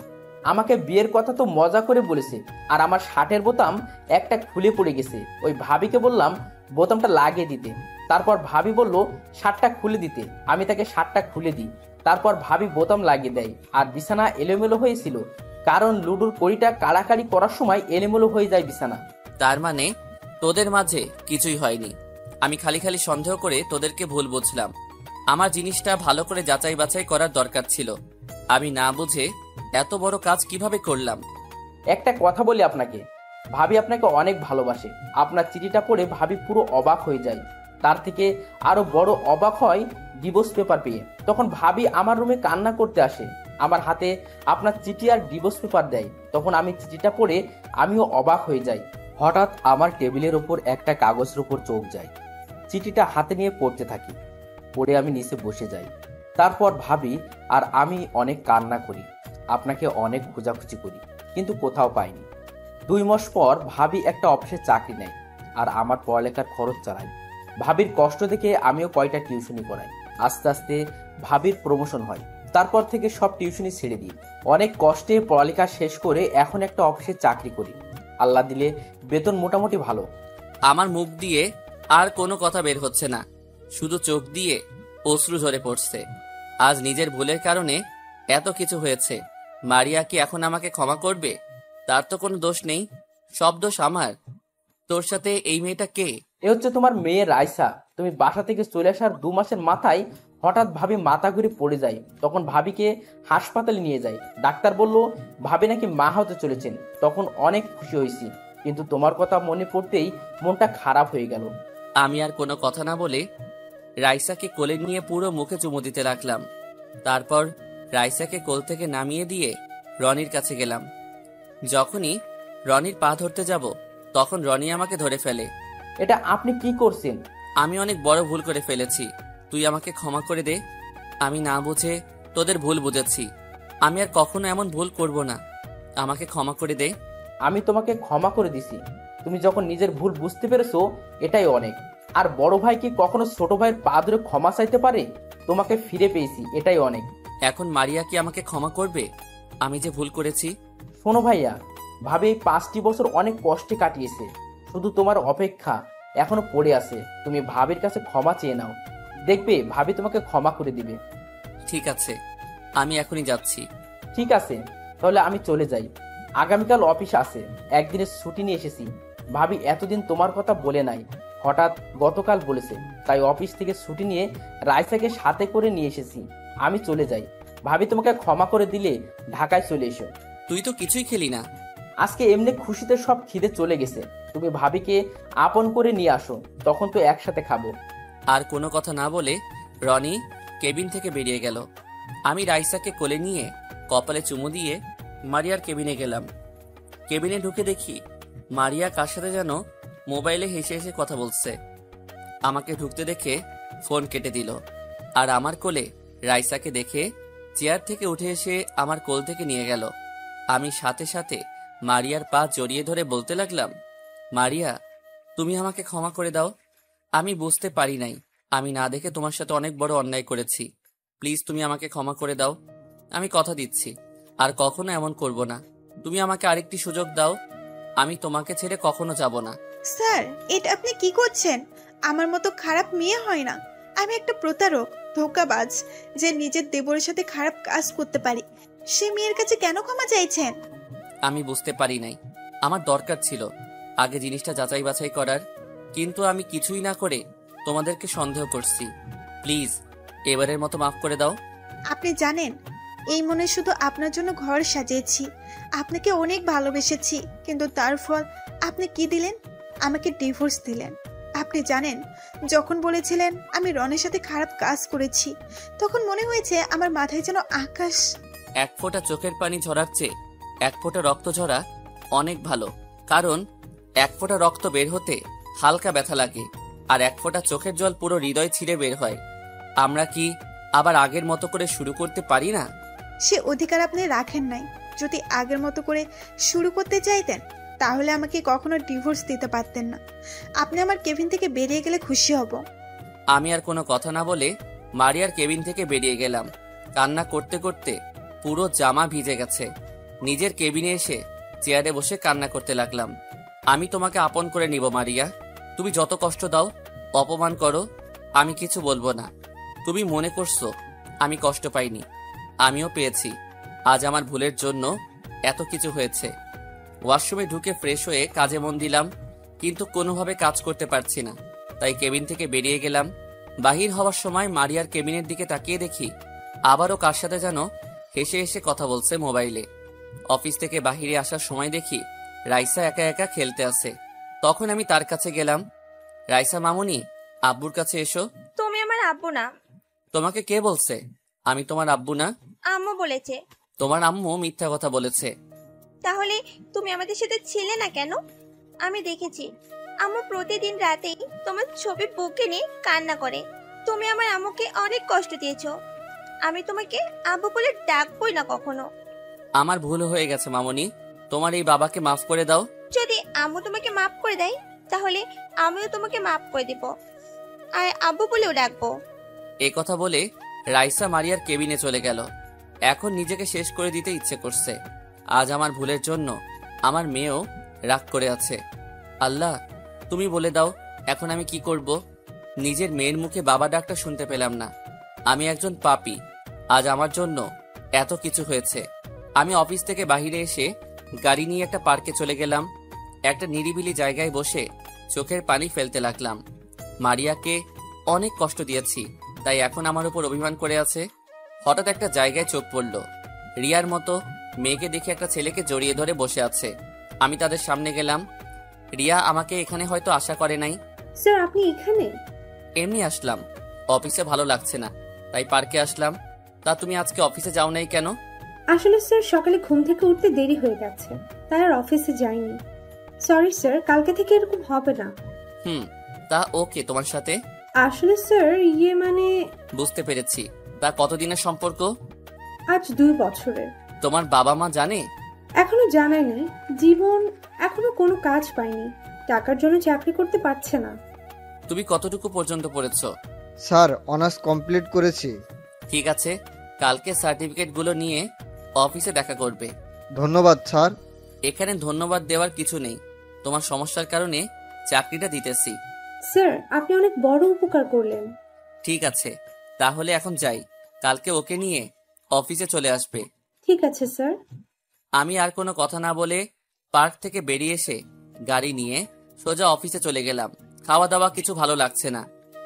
C: আমাকে বিয়ের কথা তো মজা করে বলেছে, আর আমার শার্টের বোতাম একটা খুলে পড়ে গেছে। ওই ভাবিকে বললাম বোতামটা লাগিয়ে দিতে, তারপর ভাবি বলল শার্টটা খুলে দিতে। আমি তাকে শার্টটা খুলে দিই, তারপর ভাবি বোতাম লাগিয়ে দেয়। আর বিছানা এলোমেলো হয়েছিল, কারণ লুডোর কড়িটা কাড়াকাড়ি করার সময় এলোমেলো হয়ে যায় বিছানা।
A: তার মানে তোদের মাঝে কিছুই হয়নি। আমি খালি খালি সন্দেহ করে তোদেরকে ভুল বুঝলাম। আমার জিনিসটা ভালো করে যাচাই বাছাই করার দরকার ছিল। আমি না বুঝে এত বড় কাজ কিভাবে করলাম?
C: একটা কথা বলি আপনাকে, ভাবি আপনাকে অনেক ভালোবাসে। আপনার চিঠিটা পড়ে ভাবি পুরো অবাক হয়ে যায়। তার থেকে আরো বড় অবাক হয় ডিভোর্স পেপার পেয়ে। তখন ভাবি আমার রুমে কান্না করতে আসে, আমার হাতে আপনার চিঠি আর ডিভোর্স পেপার দেয়। তখন আমি চিঠিটা পড়ে আমিও অবাক হয়ে যাই। হঠাৎ আমার টেবিলের ওপর একটা কাগজের উপর চোখ যায়। চিঠিটা হাতে নিয়ে পড়তে থাকি, পড়ে আমি নিচে বসে যাই। তারপর ভাবি আর আমি অনেক কান্না করি, আপনাকে অনেক খোঁজাখুঁজি করি, কিন্তু কোথাও পাইনি। 2 মাস পর ভাবি একটা অফিসে চাকরি নেয়, আর আমার পড়ালেখার খরচ চালাই। ভাবির কষ্ট দেখে আমিও কয়টা টিউশনি করাই। আস্তে আস্তে ভাবির প্রমোশন হয়। তারপর থেকে সব টিউশনি ছেড়ে দিই। অনেক কষ্টে পড়ালেখা শেষ করে এখন একটা অফিসে চাকরি করি। আল্লাহ দিলে বেতন মোটামুটি ভালো।
A: আমার মুখ দিয়ে আর কোনো কথা বের হচ্ছে না, শুধু চোখ দিয়ে অশ্রু ঝরে পড়ছে। আজ নিজের ভুলের কারণে এত কিছু হয়েছে। মারিয়া কি এখন আমাকে ক্ষমা করবে? তার তো কোনো দোষ নেই, সব দোষ আমার। তোর সাথে এই মেয়েটা কে?
C: এ হচ্ছে তোমার মেয়ে রাইসা। তুমি বাসা থেকে চলে আসার 2 মাসের মাথায় হঠাৎ ভাবি মাথা ঘুরে পড়ে যায়। তখন ভাবিকে হাসপাতালে নিয়ে যায়। ডাক্তার বলল ভাবি নাকি মা হতে চলেছেন। তখন অনেক খুশি হয়েছি, কিন্তু তোমার কথা মনে পড়তেই মনটা খারাপ হয়ে গেল।
A: আমি আর কোনো কথা না বলে রাইসাকে কোলে নিয়ে পুরো মুখে চুমু দিতে লাগলাম। তারপর রাইসাকে কোল থেকে নামিয়ে দিয়ে রনির কাছে গেলাম। যখনই রনির পা ধরতে যাব, তখন রনি আমাকে ধরে ফেলে।
C: এটা আপনি কি করছেন?
A: আমি অনেক বড় ভুল করে ফেলেছি, তুই আমাকে ক্ষমা করে দে। আমি না বুঝে তোদের ভুল বুঝেছি, আমি আর কখনো এমন ভুল করব না, আমাকে ক্ষমা করে দে।
C: আমি তোমাকে ক্ষমা করে দিছি। তুমি যখন নিজের ভুল বুঝতে পেরেছো এটাই অনেক। আর বড় ভাই কি কখনো ছোট ভাইয়ের পা ধরে ক্ষমা চাইতে পারে? তোমাকে ফিরে পেয়েছি, এটাই অনেক।
A: এখন মারিয়া কি আমাকে ক্ষমা করবে আমি যে ভুল করেছি?
C: শোনো ভাইয়া, ভাবে এই 5টি বছর অনেক কষ্টে কাটিয়েছে, শুধু তোমার অপেক্ষা এখনো পড়ে আছে। তুমি ভাবির কাছে ক্ষমা চেয়ে নাও, দেখবে ভাবি তোমাকে ক্ষমা করে দিবে।
A: ঠিক আছে, আমি এখনই যাচ্ছি।
C: ঠিক আছে, তাহলে আমি চলে যাই। আগামীকাল অফিস আছে, একদিনের ছুটি নিয়ে এসেছি। ভাবি এতদিন তোমার কথা বলে নাই, হঠাৎ গতকাল বলেছে, তাই অফিস থেকে ছুটি নিয়ে রাইসাকে সাথে করে নিয়ে এসেছি। আমি চলে যাই, ভাবি তোমাকে ক্ষমা করে দিলে ঢাকায় চলে এসো।
A: তুই তো কিছুই খেলি না।
C: আজকে এমনি খুশিতে সব খিদে চলে গেছে, তুমি ভাবিকে আপন করে নিয়ে আসো, তখন তো একসাথে খাবো।
A: আর কোনো কথা না বলে রনি কেবিন থেকে বেরিয়ে গেল। আমি রাইসাকে কোলে নিয়ে কপালে চুমু দিয়ে মারিয়ার কেবিনে গেলাম। কেবিনে ঢুকে দেখি মারিয়া কার সাথে যেন মোবাইলে হেসে হেসে কথা বলছে। আমাকে ঢুকতে দেখে ফোন কেটে দিল, আর আমার কোলে রাইসাকে দেখে চেয়ার থেকে উঠে এসে আমার কোল থেকে নিয়ে গেল। আমি সাথে সাথে মারিয়ার পা জড়িয়ে ধরে বলতে লাগলাম, মারিয়া, তুমি আমাকে ক্ষমা করে দাও। আমি বুঝতে পারি নাই, আমি না দেখে তোমার সাথে অনেক বড় অন্যায় করেছি। প্লিজ তুমি আমাকে ক্ষমা করে দাও। আমি কথা দিচ্ছি আর কখনো এমন করব না। তুমি আমাকে আরেকটি সুযোগ দাও, আমি তোমাকে ছেড়ে কখনো যাব না।
B: স্যার, এটা আপনি কি করছেন? আমার মতো খারাপ মেয়ে হয় না। আমি একটা প্রতারক, ধোঁকাবাজ, যে নিজের দেবরের সাথে খারাপ কাজ করতে পারি। সে মেয়ের কাছে কেন ক্ষমা চাইছেন?
A: আমি বুঝতে পারি নাই, আমার দরকার ছিল আগে জিনিসটা যাচাই বাছাই করার, কিন্তু আমি কিছুই না করে তোমাদেরকে সন্দেহ করছি। প্লিজ এবারের মতো মাফ করে দাও।
B: আপনি জানেন, এই মনে শুধু আপনার জন্য ঘর সাজিয়েছি, আপনাকে অনেক ভালোবেসেছি, কিন্তু তার ফল আপনি কি দিলেন? আমাকে ডিভোর্স দিলেন। আপনি জানেন, যখন বলেছিলেন আমি রনের সাথে খারাপ কাজ করেছি, তখন মনে হয়েছে আমার মাথায় যেন আকাশ।
A: এক ফোঁটা চোখের পানি ঝরার চেয়ে এক ফোঁটা রক্ত ঝরা অনেক ভালো, কারণ এক ফোঁটা রক্ত বের হতে হালকা ব্যথা লাগে, আর এক ফোঁটা চোখের জল পুরো হৃদয় ছিঁড়ে বের হয়। আমরা কি আবার আগের মতো করে শুরু করতে পারি না?
B: সে অধিকার আপনি রাখেন নাই। যদি আগের মতো করে শুরু করতে চাইতেন, তাহলে আমাকে কখনো ডিভোর্স দিতে পারতেন না। আপনি আমার কেবিন থেকে বেরিয়ে গেলে খুশি হব।
A: আমি আর কোনো কথা না বলে মারিয়ার কেবিন থেকে বেরিয়ে গেলাম। কান্না করতে করতে পুরো জামা ভিজে গেছে। নিজের কেবিনে এসে চেয়ারে বসে কান্না করতে লাগলাম। আমি তোমাকে আপন করে নিব মারিয়া, তুমি যত কষ্ট দাও, অপমান করো, আমি কিছু বলবো না। তুমি মনে করছো আমি কষ্ট পাইনি, আমিও পেয়েছি। আজ আমার ভুলের জন্য এত কিছু হয়েছে। ওয়াশরুমে ঢুকে ফ্রেশ হয়ে কাজে মন দিলাম, কিন্তু কোনোভাবে কাজ করতে পারছি না, তাই কেবিন থেকে বেরিয়ে গেলাম। বাহির হওয়ার সময় মারিয়ার কেবিনের দিকে তাকিয়ে দেখি আবারও কার সাথে যেন হেসে হেসে কথা বলছে মোবাইলে। অফিস থেকে বাহিরে আসার সময় দেখি রাইসা একা একা খেলতে আছে। তখন আমি তার কাছে গেলাম। রাইসা মামুনি, আব্বুর কাছে এসো।
H: তুমি আমার আব্বু না।
A: তোমাকে কে বলছে আমি তোমার আব্বু না?
H: আম্মু বলেছে।
A: তোমার আম্মু মিথ্যা কথা বলেছে।
H: তাহলে তুমি আমাদের সাথে ছিলে না কেন? আমি দেখেছি আম্মু প্রতিদিন রাতেই তোমার ছবি বুকে নিয়ে কান্না করে। তুমি আমার আম্মুকে অনেক কষ্ট দিয়েছো। আমি তোমাকে আব্বু বলে ডাকবই না কখনো।
A: আমার ভুল হয়ে গেছে মামুনি, তোমার এই বাবাকে মাফ করে দাও।
H: যদি আম্মু তোমাকে মাফ করে দেয়, তাহলে আমিও তোমাকে মাফ করে দিব, আর আব্বু বলেও ডাকবো।
A: এই কথা বলে রাইসা মারিয়ার কেবিনে চলে গেল। এখন নিজেকে শেষ করে দিতে ইচ্ছে করছে। আজ আমার ভুলের জন্য আমার মেয়েও রাগ করে আছে। আল্লাহ, তুমি বলে দাও এখন আমি কি করব? নিজের মেয়ের মুখে বাবা ডাকটা শুনতে পেলাম না। আমি একজন পাপী, আজ আমার জন্য এত কিছু হয়েছে। আমি অফিস থেকে বাইরে এসে গাড়ি নিয়ে একটা পার্কে চলে গেলাম। একটা নিরিবিলি জায়গায় বসে চোখের পানি ফেলতে লাগলাম। মারিয়াকে অনেক কষ্ট দিয়েছি, তাই এখন আমার উপর অভিমান করে আছে। হঠাৎ একটা জায়গায় চোখ পড়ল। রিয়ার মতো মেয়েকে দেখে একটা ছেলেকে জড়িয়ে ধরে বসে আছে। আমি তাদের সামনে গেলাম। রিয়া আমাকে এখানে হয়তো আশা করে নাই।
D: স্যার, আপনি এখানে?
A: এমনি আসলাম, অফিসে ভালো লাগছে না, তাই পার্কে আসলাম। তা তুমি আজকে অফিসে যাও নাই কেন?
D: আসলে স্যার সকালে ঘুম থেকে উঠতে দেরি হয়ে গেছে, তাই আর অফিসে যাইনি। সরি স্যার, কালকে থেকে এরকম হবে না।
A: তা ওকে তোমার সাথে?
D: আসলে স্যার মানে
A: বুঝতে পেরেছি। তা কতদিনের সম্পর্ক?
D: আজ 2 বছরের।
A: তোমার বাবা মা জানে?
D: এখনো জানায়নি। জীবন এখনো কোনো কাজ পায়নি, টাকার জন্য চাকরি করতে পারছে না।
A: তুমি কতটুকু পর্যন্ত পড়েছো?
E: স্যার অনার্স কমপ্লিট করেছি।
A: ঠিক আছে, কালকে সার্টিফিকেটগুলো নিয়ে অফিসে দেখা করবে।
E: ধন্যবাদ স্যার।
A: এখানে ধন্যবাদ দেওয়ার কিছু নেই, তোমার সমস্যার কারণে চাকরিটা দিতেছি।
D: স্যার আপনি অনেক বড় উপকার করলেন।
A: ঠিক আছে, তাহলে এখন যাই, কালকে ওকে নিয়ে অফিসে চলে আসবে।
D: ঠিক আছে স্যার।
A: আমি আর কোনো কথা না বলে পার্ক থেকে বেরিয়ে এসে গাড়ি নিয়ে সোজা অফিসে চলে গেলাম। খাওয়া দাওয়া কিছু ভালো লাগছে না।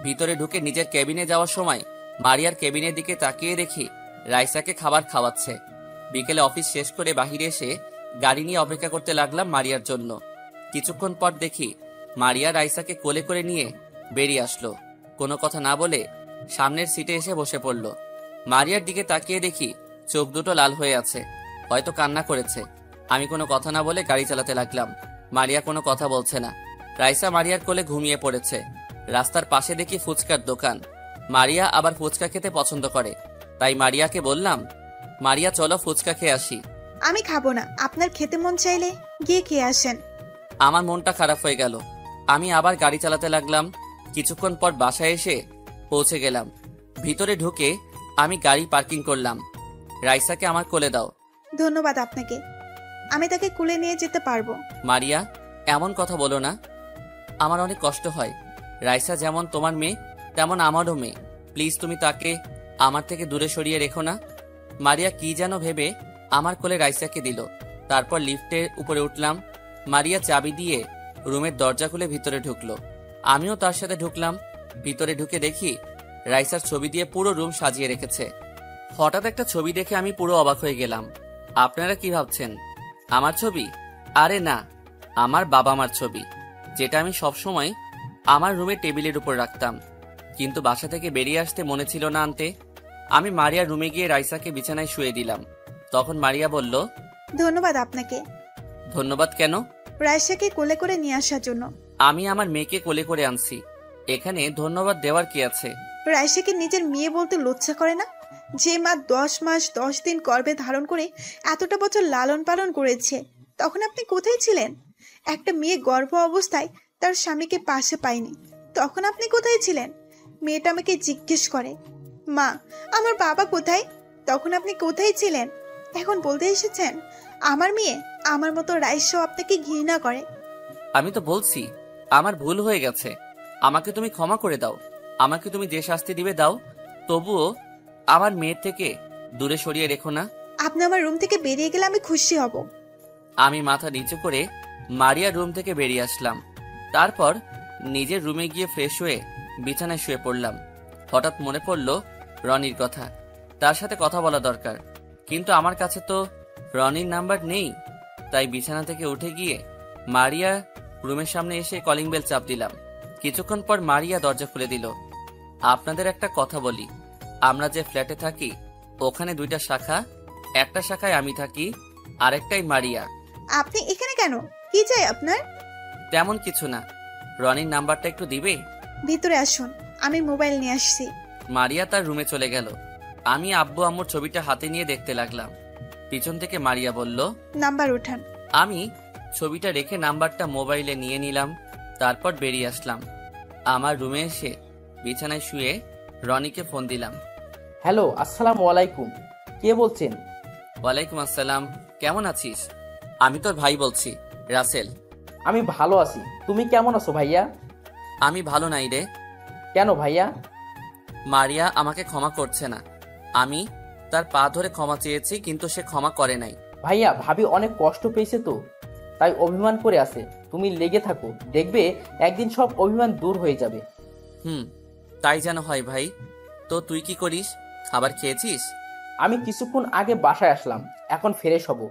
A: ভিতরে ঢুকে নিজের কেবিনে যাওয়ার সময় মারিয়ার কেবিনের দিকে তাকিয়ে দেখি রাইসাকে খাবার খাওয়াচ্ছে। বিকেলে অফিস শেষ করে বাহিরে এসে গাড়ি নিয়ে অপেক্ষা করতে লাগলাম মারিয়ার জন্য। কিছুক্ষণ পর দেখি মারিয়া রাইসাকে কোলে করে নিয়ে বেরিয়ে আসলো। কোনো কথা না বলে সামনের সিটে এসে বসে পড়ল। মারিয়ার দিকে তাকিয়ে দেখি চোখ দুটো লাল হয়ে আছে, হয়তো কান্না করেছে। আমি কোনো কথা না বলে গাড়ি চালাতে লাগলাম। মারিয়া কোনো কথা বলছে না। রাইসা মারিয়ার কোলে ঘুমিয়ে পড়েছে। রাস্তার পাশে দেখি ফুচকার দোকান। মারিয়া আবার ফুচকা খেতে পছন্দ করে, তাই মারিয়াকে বললাম, মারিয়া চলো ফুচকা খেয়ে আসি।
B: আমি খাবো না, আপনার খেতে মন চাইলে গিয়ে খেয়ে আসেন।
A: আমার মনটা খারাপ হয়ে গেল। আমি আবার গাড়ি চালাতে লাগলাম। কিছুক্ষণ পর বাসায় এসে পৌঁছে গেলাম। ভিতরে ঢুকে আমি গাড়ি পার্কিং করলাম। রাইসাকে আমার কোলে দাও।
B: ধন্যবাদ আপনাকে, আমি তাকে কুলে নিয়ে যেতে পারবো।
A: মারিয়া, এমন কথা বলো না, আমার অনেক কষ্ট হয়। রাইসা যেমন তোমার মেয়ে তেমন আমারও মেয়ে। প্লিজ তুমি তাকে আমার থেকে দূরে সরিয়ে রেখো না। মারিয়া কি যেন ভেবে আমার কোলে রাইসাকে দিল। তারপর লিফটের উপরে উঠলাম। মারিয়া চাবি দিয়ে রুমের দরজা খুলে ভিতরে ঢুকলো। আমিও তার সাথে ঢুকলাম। ভিতরে ঢুকে দেখি রাইসার ছবি দিয়ে পুরো রুম সাজিয়ে রেখেছে। হঠাৎ একটা ছবি দেখে আমি পুরো অবাক হয়ে গেলাম। আপনারা কি ভাবছেন, আমার ছবি? আরে না, আমার বাবা মার ছবি, যেটা আমি সবসময় আমার রুমের টেবিলের উপর রাখতাম। কিন্তু বাসা থেকে বেরিয়ে আসতে মনে ছিল না আনতে। আমি মারিয়ার রুমে গিয়ে রাইসাকে বিছানায় শুয়ে দিলাম। তখন মারিয়া বলল,
B: ধন্যবাদ আপনাকে।
A: ধন্যবাদ কেন?
B: রায়সাকে কোলে করে নিয়ে আসার জন্য।
A: আমি আমার মেয়েকে কোলে করে আনছি, এখানে ধন্যবাদ দেওয়ার কি আছে?
B: রায়সাকে নিজের মেয়ে বলতে লজ্জা করে না? যে মা 10 মাস 10 দিন গর্ভে ধারণ করে এতটা বছর লালন পালন করেছে, তখন আপনি কোথায় ছিলেন? একটা মেয়ে গর্ভ অবস্থায় তার স্বামীকে পাশে পায়নি, তখন আপনি কোথায় ছিলেন? মেয়েটা আমাকে জিজ্ঞেস করে, মা আমার বাবা কোথায়? তখন আপনি কোথায় ছিলেন? এখন বলতে এসেছেন আমার মেয়ে আমার মতো রাইসাও আপনাকে ঘৃণা করে।
A: আমি তো বলছি আমার ভুল হয়ে গেছে, আমাকে তুমি ক্ষমা করে দাও। আমাকে তুমি যে শাস্তি দিবে দাও, তবুও আমার মেয়ের থেকে দূরে সরিয়ে রেখো না।
B: আপনি আমার রুম থেকে বেরিয়ে গেলে আমি খুশি হব।
A: আমি মাথা নিচু করে মারিয়ার রুম থেকে বেরিয়ে আসলাম। তারপর নিজের রুমে গিয়ে ফ্রেশ হয়ে বিছানায় শুয়ে পড়লাম। হঠাৎ মনে পড়ল রনির কথা, তার সাথে কথা বলা দরকার। কিন্তু আমার কাছে তো রনির নাম্বার নেই। তাই বিছানা থেকে উঠে গিয়ে মারিয়া রুমের সামনে এসে কলিং বেল চাপ দিলাম। কিছুক্ষণ পর মারিয়া দরজা খুলে দিল। আপনাদের একটা কথা বলি, আমরা যে ফ্ল্যাটে থাকি ওখানে 2টা শাখা, একটা শাখায় আমি থাকি, আরেকটাই মারিয়া।
B: আপনি এখানে কেন? কি চাই আপনার?
A: তেমন কিছু না, রনির নাম্বারটা একটু দিবে?
B: ভিতরে আসুন, আমি মোবাইল নিয়ে আসছি।
A: মারিয়া তার রুমে চলে গেল। আমি আব্বু আম্মুর ছবিটা হাতে নিয়ে দেখতে লাগলাম। পিছন থেকে মারিয়া বলল,
B: নাম্বার উঠান।
A: আমি ছবিটা রেখে নাম্বারটা মোবাইলে নিয়ে নিলাম। তারপর বেরিয়ে আসলাম। আমার রুমে এসে বিছানায় শুয়ে রনিকে ফোন দিলাম।
C: হ্যালো, আসসালামু আলাইকুম। কে বলছেন?
A: ওয়ালাইকুম আসসালাম, কেমন আছিস? আমি তোর ভাই বলছি, রাসেল।
C: আমি ভালো আছি, তুমি কেমন আছো ভাইয়া?
A: আমি ভালো নাই রে।
C: কেন ভাইয়া?
A: মারিয়া আমাকে ক্ষমা করছে না। আমি তার পা ধরে ক্ষমা চেয়েছি, কিন্তু সে ক্ষমা করে নাই।
C: ভাইয়া, ভাবি অনেক কষ্ট পেয়েছে তো, তাই অভিমান করে আছে। তুমি লেগে থাকো, দেখবে একদিন সব অভিমান দূর হয়ে যাবে।
A: তাই যেন হয় ভাই। তো তুই কি করিস? খাবার খেয়েছিস?
C: আমি কিছুক্ষণ আগে বাসায় আসলাম, এখন ফ্রেশ হব,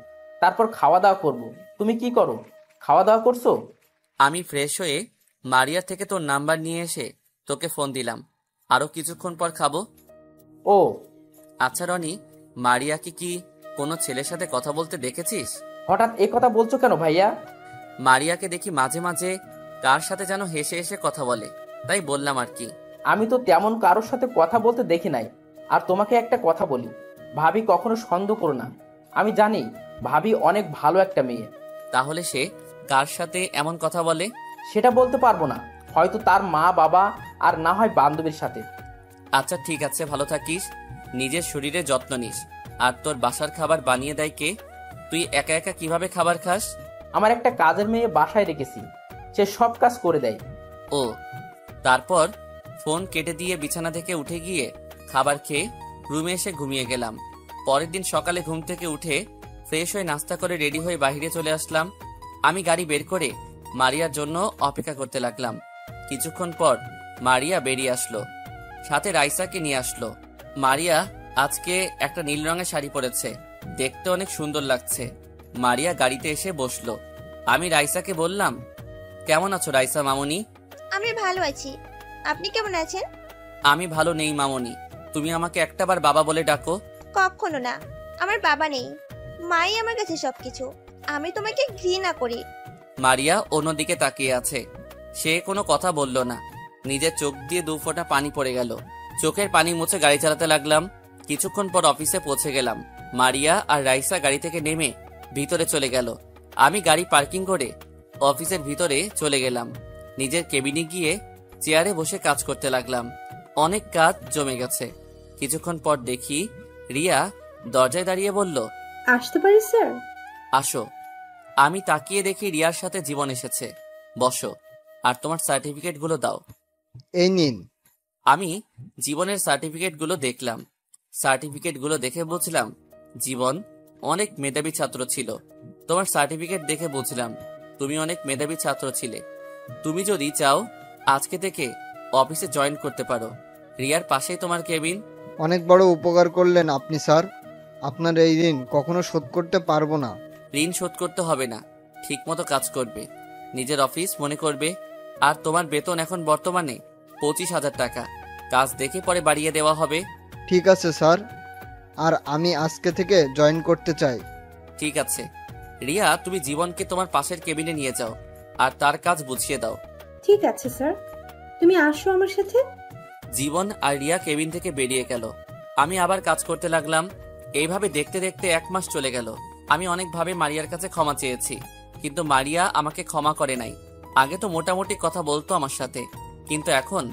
C: তারপর খাওয়া দাওয়া করব। তুমি কি করো? খাওয়া দাওয়া করছো?
A: আমি ফ্রেশ হয়ে মারিয়ার থেকে তোর নাম্বার নিয়ে এসে তোকে ফোন দিলাম। আরো কিছুক্ষণ পর খাবো।
C: ও
A: আচ্ছা রনি, মারিয়াকে কি কোনো ছেলের সাথে কথা বলতে দেখেছিস?
C: হঠাৎ এই কথা বলছো কেন ভাইয়া?
A: মারিয়াকে দেখি মাঝে মাঝে কার সাথে যেন হেসে হেসে কথা বলে, তাই বললাম আর কি।
C: আমি তো তেমন কারোর সাথে কথা বলতে দেখি নাই। আর তোমাকে একটা কথা বলি, ভাবি কখনো সন্দেহ করো না। আমি জানি ভাবি অনেক ভালো একটা মেয়ে।
A: তাহলে সে কার সাথে এমন কথা বলে?
C: সেটা বলতে পারবো না, হয়তো তার মা বাবা, আর না হয় বান্ধবীর সাথে।
A: আচ্ছা ঠিক আছে, ভালো থাকিস, নিজের শরীরে যত্ন নিস। আর তোর বাসার খাবার বানিয়ে দেয় কে? তুই একা একা কিভাবে খাবার খাস?
C: আমার একটা কাজের মেয়ে বাসায় রেখেছি, সে সব কাজ করে দেয়।
A: ও, তারপর ফোন কেটে দিয়ে বিছানা থেকে উঠে গিয়ে খাবার খেয়ে রুমে এসে ঘুমিয়ে গেলাম। পরের দিন সকালে ঘুম থেকে উঠে ফ্রেশ হয়ে নাস্তা করে রেডি হয়ে বাইরে চলে আসলাম। আমি গাড়ি বের করে মারিয়ার জন্য অপেক্ষা করতে লাগলাম। কিছুক্ষণ পর মারিয়া বেরিয়ে আসলো, সাথে রাইসাকে নিয়ে আসলো। মারিয়া আজকে একটা নীল রঙের শাড়ি পরেছে, দেখতে অনেক সুন্দর লাগছে। মারিয়া গাড়িতে এসে বসলো। আমি রাইসাকে বললাম, কেমন আছো রাইসা মামুনি?
H: আমি ভালো আছি, আপনি কেমন আছেন?
A: আমি ভালো নেই মামুনি, তুমি আমাকে একটাবার বাবা বলে ডাকো।
H: কখনো না, আমার বাবা নেই, মাই আমার কাছে সবকিছু। আমি তোমাকে ঘৃণা করি।
A: মারিয়া অন্যদিকে তাকিয়ে আছে, সে কোনো কথা বলল না। নিজের চোখ দিয়ে 2 ফোঁটা পানি পড়ে গেল। চোখের পানি মুছে গাড়ি চালাতে লাগলাম। কিছুক্ষণ পর অফিসে পৌঁছে গেলাম। মারিয়া আর রাইসা গাড়ি থেকে নেমে ভিতরে চলে গেল। আমি গাড়ি পার্কিং করে অফিসের ভিতরে চলে গেলাম। নিজের কেবিনে গিয়ে চেয়ারে বসে কাজ করতে লাগলাম। অনেক কাজ জমে গেছে। কিছুক্ষণ পর দেখি রিয়া দরজায় দাঁড়িয়ে বলল,
D: আসতে পারি স্যার?
A: আসো। আমি তাকিয়ে দেখি রিয়ার সাথে জীবন এসেছে। বসো, আর তোমার সার্টিফিকেটগুলো দাও।
E: এই নিন।
A: আমি জীবনের সার্টিফিকেটগুলো দেখলাম। সার্টিফিকেটগুলো দেখে বুঝলাম জীবন অনেক মেধাবী ছাত্র ছিল। তোমার সার্টিফিকেট দেখে বুঝলাম তুমি অনেক মেধাবী ছাত্র ছিলে। তুমি যদি চাও আজকে থেকে অফিসে জয়েন করতে পারো। রিয়ার পাশেই তোমার কেবিন।
E: অনেক বড় উপকার করলেন আপনি স্যার, আপনার এই ঋণ কখনো শোধ করতে পারবো না।
A: ঋণ শোধ করতে হবে না, ঠিক মতো কাজ করবে, নিজের অফিস মনে করবে। আর তোমার বেতন এখন বর্তমানে 25,000 টাকা। কাজ দেখে পরে বাড়িয়ে দেওয়া হবে।
E: ঠিক আছে স্যার, আর আমি আজকে থেকে জয়েন করতে চাই।
A: ঠিক আছে রিয়া, তুমি জীবনকে তোমার পাশের কেবিনে নিয়ে যাও আর তার কাজ বুঝিয়ে দাও।
D: ঠিক আছে স্যার, তুমি আসো আমার সাথে।
A: জীবন আর রিয়া কেবিন থেকে বেরিয়ে গেল। আমি আবার কাজ করতে লাগলাম। এইভাবে দেখতে দেখতে 1 মাস চলে গেল। আমি অনেকভাবে মারিয়ার কাছে ক্ষমা চেয়েছি, কিন্তু মারিয়া আমাকে ক্ষমা করে নাই। আগে তো মোটামুটি কথা বলতো আমার সাথে, কিন্তু এখন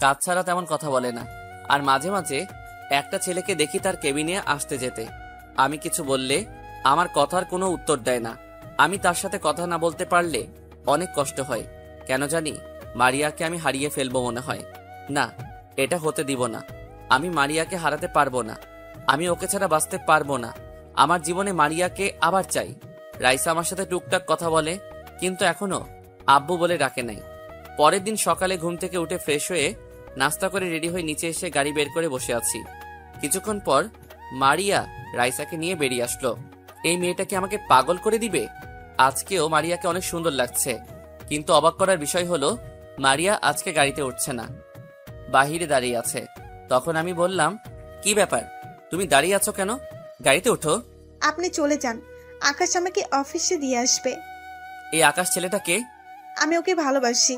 A: কাজ ছাড়া তেমন কথা বলে না। আর মাঝে মাঝে একটা ছেলেকে দেখি তার কেবিনে আসতে যেতে। আমি কিছু বললে আমার কথার কোনো উত্তর দেয় না। আমি তার সাথে কথা না বলতে পারলে অনেক কষ্ট হয়। কেন জানি মারিয়াকে আমি হারিয়ে ফেলবো মনে হয়। না, এটা হতে দিব না। আমি মারিয়াকে হারাতে পারবো না। আমি ওকে ছাড়া বাঁচতে পারবো না। আমার জীবনে মারিয়াকে আবার চাই। রাইসা আমার সাথে টুকটাক কথা বলে, কিন্তু এখনো আব্বু বলে ডাকে নাই। পরের দিন সকালে ঘুম থেকে উঠে ফ্রেশ হয়ে নাস্তা করে রেডি হয়ে নিচে এসে গাড়ি বের করে বসে আছি। কিছুক্ষণ পর মারিয়া রাইসাকে নিয়ে বেরিয়ে আসলো। এই মেয়েটা কি আমাকে পাগল করে দিবে? আজকেও মারিয়াকে অনেক সুন্দর লাগছে, কিন্তু অবাক করার বিষয় হলো মারিয়া আজকে গাড়িতে উঠছে না, বাহিরে দাঁড়িয়ে আছে। তখন আমি বললাম, কি ব্যাপার, তুমি দাঁড়িয়ে আছো কেন? গাড়িতে ওঠো।
B: আপনি চলে যান, আকাশ আমাকে অফিসে দিয়ে আসবে।
A: এই আকাশ ছেলেটা কে?
B: আমি ওকে ভালোবাসি।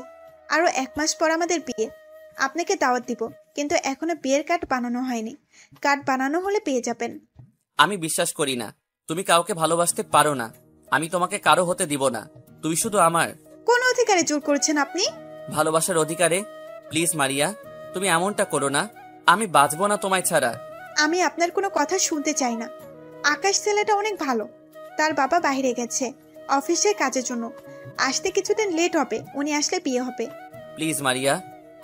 B: আরো 1 মাস পর আমাদের বিয়ে। আপনাকে দাওয়াত দিব, কিন্তু এখনো বিয়ের কার্ড বানানো হয়নি। কার্ড বানানো হলে পেয়ে যাবেন।
A: আমি বিশ্বাস করি না, তুমি কাউকে ভালোবাসতে পারো না। আমি তোমাকে কারো হতে দিব না, তুমি শুধু আমার।
B: কোন অধিকারে জোর করছেন আপনি?
A: ভালোবাসার অধিকারে। প্লিজ মারিয়া, তুমি এমনটা করো না। আমি বাঁচবো না তোমায় ছাড়া।
B: আমি আপনার কোনো কথা শুনতে চাই না। আকাশ ছেলেটা অনেক ভালো। তার বাবা বাইরে গেছে অফিসের কাজের জন্য, আসতে কিছুদিন লেট হবে। উনি আসলে বিয়ে হবে।
A: প্লিজ মারিয়া,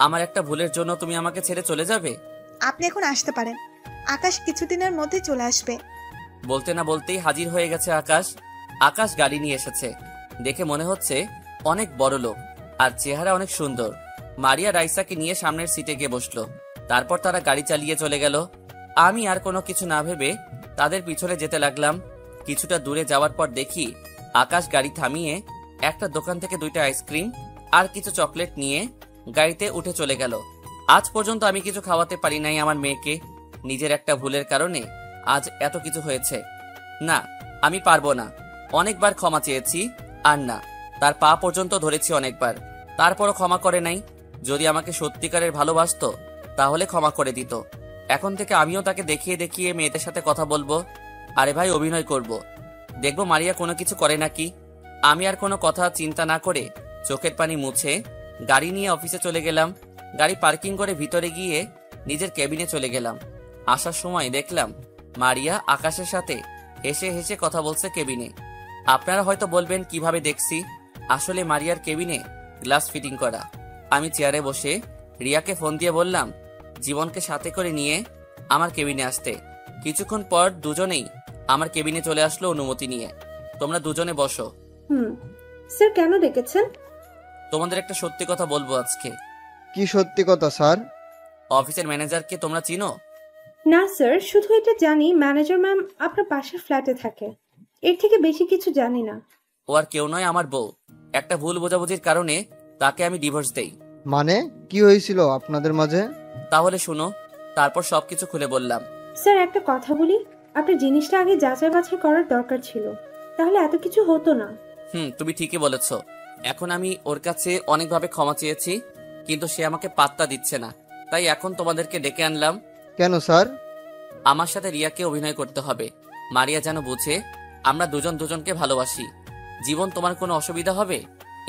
A: আমার একটা ভুলের জন্য তুমি আমাকে ছেড়ে চলে যাবে?
B: আপনি এখন আসতে পারেন, আকাশ কিছুদিনের মধ্যে চলে আসবে।
A: বলতে না বলতেই হাজির হয়ে গেছে আকাশ। আকাশ গাড়ি নিয়ে এসেছে, দেখে মনে হচ্ছে অনেক বড় লোক, আর চেহারা অনেক সুন্দর। মারিয়া রাইসাকে নিয়ে সামনের সিটে গিয়ে বসলো। তারপর তারা গাড়ি চালিয়ে চলে গেল। আমি আর কোনো কিছু না ভেবে তাদের পিছনে যেতে লাগলাম। কিছুটা দূরে যাওয়ার পর দেখি আকাশ গাড়ি থামিয়ে একটা দোকান থেকে 2টা আইসক্রিম আর কিছু চকলেট নিয়ে গাড়িতে উঠে চলে গেল। আজ পর্যন্ত আমি কিছু খাওয়াতে পারি নাই আমার মেয়েকে। নিজের একটা ভুলের কারণে আজ এত কিছু হয়েছে। না, আমি পারবো না। অনেকবার ক্ষমা চেয়েছি, আর না, তার পা পর্যন্ত ধরেছি অনেকবার, তারপরও ক্ষমা করে নাই। যদি আমাকে সত্যিকারের ভালোবাসতো তাহলে ক্ষমা করে দিত। এখন থেকে আমিও তাকে দেখিয়ে দেখিয়ে মেয়েদের সাথে কথা বলবো। আরে ভাই, অভিনয় করব। দেখবো মারিয়া কোনো কিছু করে নাকি। আমি আর কোনো কথা চিন্তা না করে চোখের পানি মুছে গাড়ি নিয়ে অফিসে চলে গেলাম। গাড়ি পার্কিং করে ভিতরে গিয়ে নিজের কেবিনে চলে গেলাম। আসার সময় দেখলাম মারিয়া আকাশের সাথে হেসে হেসে কথা বলছে কেবিনে। আপনারা হয়তো বলবেন কিভাবে দেখছি, আসলে মারিয়ার কেবিনে গ্লাস ফিটিং করা। আমি চেয়ারে বসে রিয়াকে ফোন দিয়ে বললাম জীবনকে সাথে করে নিয়ে আমার কেবিনে আসতে। কিছুক্ষণ পর দুজনেই আমার কেবিনে চলে আসলো অনুমতি নিয়ে। তোমরা দুজনে বসো।
D: স্যার কেন ডেকেছেন?
A: তোমাদের একটা সত্যি কথা বলবো আজকে।
E: কি সত্যি কথা স্যার?
A: অফিসের ম্যানেজারকে তোমরা চিনো?
D: না স্যার, শুধু এটা জানি ম্যানেজার ম্যাম আপনার পাশের ফ্ল্যাটে থাকে। এর থেকে বেশি কিছু জানি না।
A: ও আর কেউ নয়, আমার বউ। একটা ভুল বোঝাবুঝির কারণে তাকে আমি ডিভোর্স দেই।
E: মানে কি হয়েছিল আপনাদের মাঝে?
A: তাহলে শুনো, তারপর সবকিছু খুলে বললাম।
D: স্যার একটা কথা বলি, আপনার জিনিসটা আগে যাচাই বাছাই করার দরকার ছিল, তাহলে এত কিছু হতো না।
A: তুমি ঠিকই বলেছ। এখন আমি ওর কাছে অনেকভাবে ক্ষমা চেয়েছি, কিন্তু সে আমাকে পাত্তা দিচ্ছে না। তাই এখন তোমাদেরকে ডেকে আনলাম।
E: কেন স্যার?
A: আমার সাথে রিয়াকে অভিনয় করতে হবে। মারিয়া যেন বুঝে আমরা দুজন দুজনকে ভালোবাসি। জীবন, তোমার কোনো অসুবিধা হবে?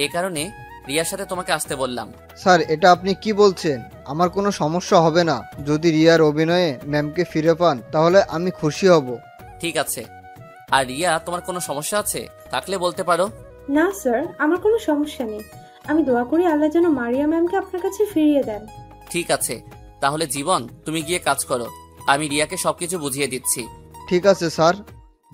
A: এ কারণে রিয়ার সাথে তোমাকে আসতে বললাম।
E: স্যার, এটা আপনি কি বলছেন? আমার কোনো সমস্যা হবে না। যদি রিয়ার অভিনয়ে ম্যামকে ফিরে পান তাহলে আমি খুশি হব।
A: ঠিক আছে। আর রিয়া, তোমার কোনো সমস্যা আছে? থাকলে বলতে পারো।
D: না স্যার, আমার কোনো সমস্যা নেই। আমি দোয়া করি আল্লাহ যেন মারিয়া ম্যামকে আপনার কাছে ফিরিয়ে দেন।
A: ঠিক আছে, তাহলে জীবন তুমি গিয়ে কাজ করো, আমি রিয়াকে সবকিছু বুঝিয়ে দিচ্ছি।
E: ঠিক আছে স্যার।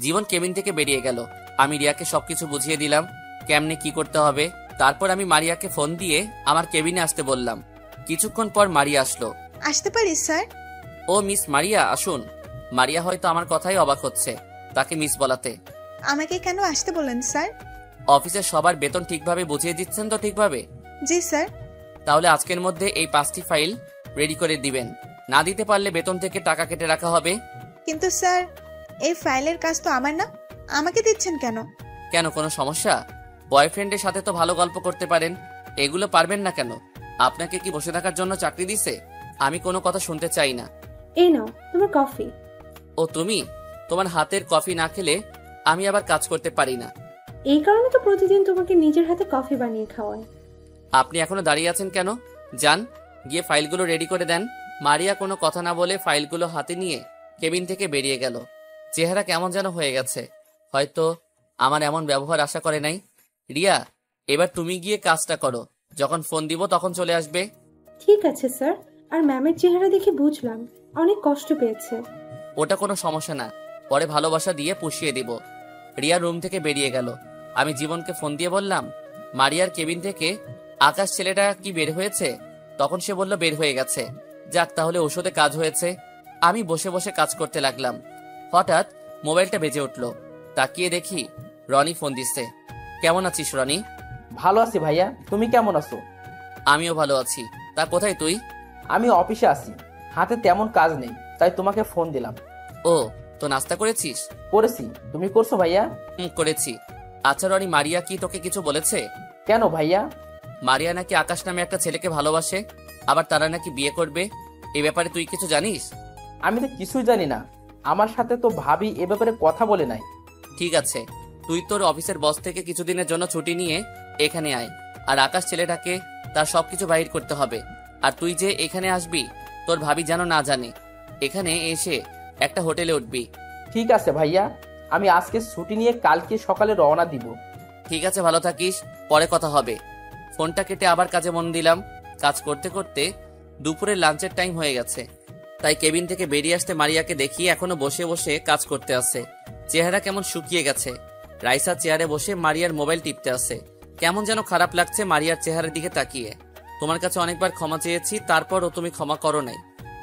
A: জীবন কেবিন থেকে বেরিয়ে গেল। আমি রিয়াকে সবকিছু বুঝিয়ে দিলাম কেমনে কি করতে হবে। তারপর আমি মারিয়াকে ফোন দিয়ে আমার কেবিনে আসতে বললাম। কিছুক্ষণ পর মারিয়া আসলো।
B: আসতে পারি স্যার?
A: ও মিস মারিয়া, আসুন। মারিয়া হয়তো আমার কথাই অবাক হচ্ছে তাকে মিস বলাতে।
B: আমাকে কেন আসতে বললেন স্যার?
A: অফিসের সবার বেতন ঠিকভাবে বুঝিয়ে দিচ্ছেন তো? ঠিকভাবে?
B: জি স্যার।
A: তাহলে আজকের মধ্যে এই 5টি ফাইল রেডি করে দিবেন। না দিতে পারলে বেতন থেকে টাকা কেটে রাখা হবে।
B: কিন্তু স্যার, এই ফাইলের কাজ তো আমার না, আমাকে দিচ্ছেন কেন?
A: কেন, কোনো সমস্যা? বয়ফ্রেন্ডের সাথে তো ভালো গল্প করতে পারেন, এগুলো পারবেন না কেন? আপনাকে কি বসে থাকার জন্য চাকরি দিছে? আমি কোনো কথা শুনতে চাই না।
D: এই নাও তোমার কফি।
A: ও তুমি? তোমার হাতের কফি না খেলে আমি আবার কাজ করতে পারি না।
D: এই কারণে তো প্রতিদিন তোমাকে নিজের হাতে কফি বানিয়ে খাওয়ায়।
A: আপনি এখনো দাঁড়িয়ে আছেন কেন? যান, গিয়ে ফাইলগুলো রেডি করে দেন। মারিয়া কোনো কথা না বলে ফাইলগুলো হাতে নিয়ে কেবিন থেকে বেরিয়ে গেল। চেহারা কেমন যেন হয়ে গেছে, হয়তো আমার এমন ব্যবহার আশা করে নাই। রিয়া, এবার তুমি গিয়ে কাজটা করো, যখন ফোন দিব তখন চলে আসবে।
D: ঠিক আছে স্যার। আর ম্যামের চেহারা দেখে বুঝলাম অনেক কষ্ট পেয়েছে।
A: ওটা কোনো সমস্যা না, পরে ভালোবাসা দিয়ে পুষিয়ে দিব। রিয়া রুম থেকে বেরিয়ে গেল। আমি জীবনকে ফোন দিয়ে বললাম, মারিয়ার কেবিন থেকে আকাশ ছেলেটা কি বের হয়েছে? তখন সে বলল বের হয়ে গেছে। যাক, তাহলে ওষুধে কাজ হয়েছে। আমি বসে বসে কাজ করতে লাগলাম। হঠাৎ মোবাইলটা বেজে উঠল। তাকিয়ে দেখি রনি ফোন দিচ্ছে। কেমন আছিস রনি?
C: ভালো আছি ভাইয়া, তুমি কেমন আছো?
A: আমিও ভালো আছি। তা কোথায় তুই?
C: আমি অফিসে আছি, হাতে তেমন কাজ নেই, তাই তোমাকে ফোন দিলাম।
A: ও, তো নাস্তা করেছিস?
C: করেছি, তুমি করছো ভাইয়া?
A: করেছি। আচ্ছা রনি, মারিয়া কি তোকে কিছু বলেছে?
C: কেন ভাইয়া?
A: মারিয়া নাকি আকাশ নামে একটা ছেলেকে ভালোবাসে, আবার তারা নাকি বিয়ে করবে। এই ব্যাপারে তুই কিছু জানিস?
C: আমি তো কিছুই জানি না, আমার সাথে তো ভাবি এ ব্যাপারে কথা বলে নাই।
A: ঠিক আছে, তুই তোর অফিসের বস থেকে কিছুদিনের জন্য ছুটি নিয়ে এখানে আয়। আর আকাশ ছেলেটাকে তার সবকিছু বাহির করতে হবে। আর তুই যে এখানে আসবি তোর ভাবি যেন না জানে। এখানে এসে একটা হোটেলে উঠবি।
C: ঠিক আছে ভাইয়া, আমি আজকে ছুটি নিয়ে কালকে সকালে রওনা দিব।
A: ঠিক আছে, ভালো থাকিস, পরে কথা হবে। ফোনটা কেটে আবার কাজে মন দিলাম। কাজ করতে করতে দুপুরের লাঞ্চের টাইম হয়ে গেছে, তাই কেবিন থেকে বেরিয়ে আসতে মারিয়াকে দেখি এখনো বসে বসে কাজ করতে আছে। চেহারা কেমন শুকিয়ে গেছে। রাইসা চেয়ারে বসে মারিয়ার মোবাইল টিপতে আছে। কেমন যেন খারাপ লাগছে মারিয়ার চেহারার দিকে তাকিয়ে। তোমার কাছে অনেকবার ক্ষমা চেয়েছি, তারপরও তুমি ক্ষমা করো নাই,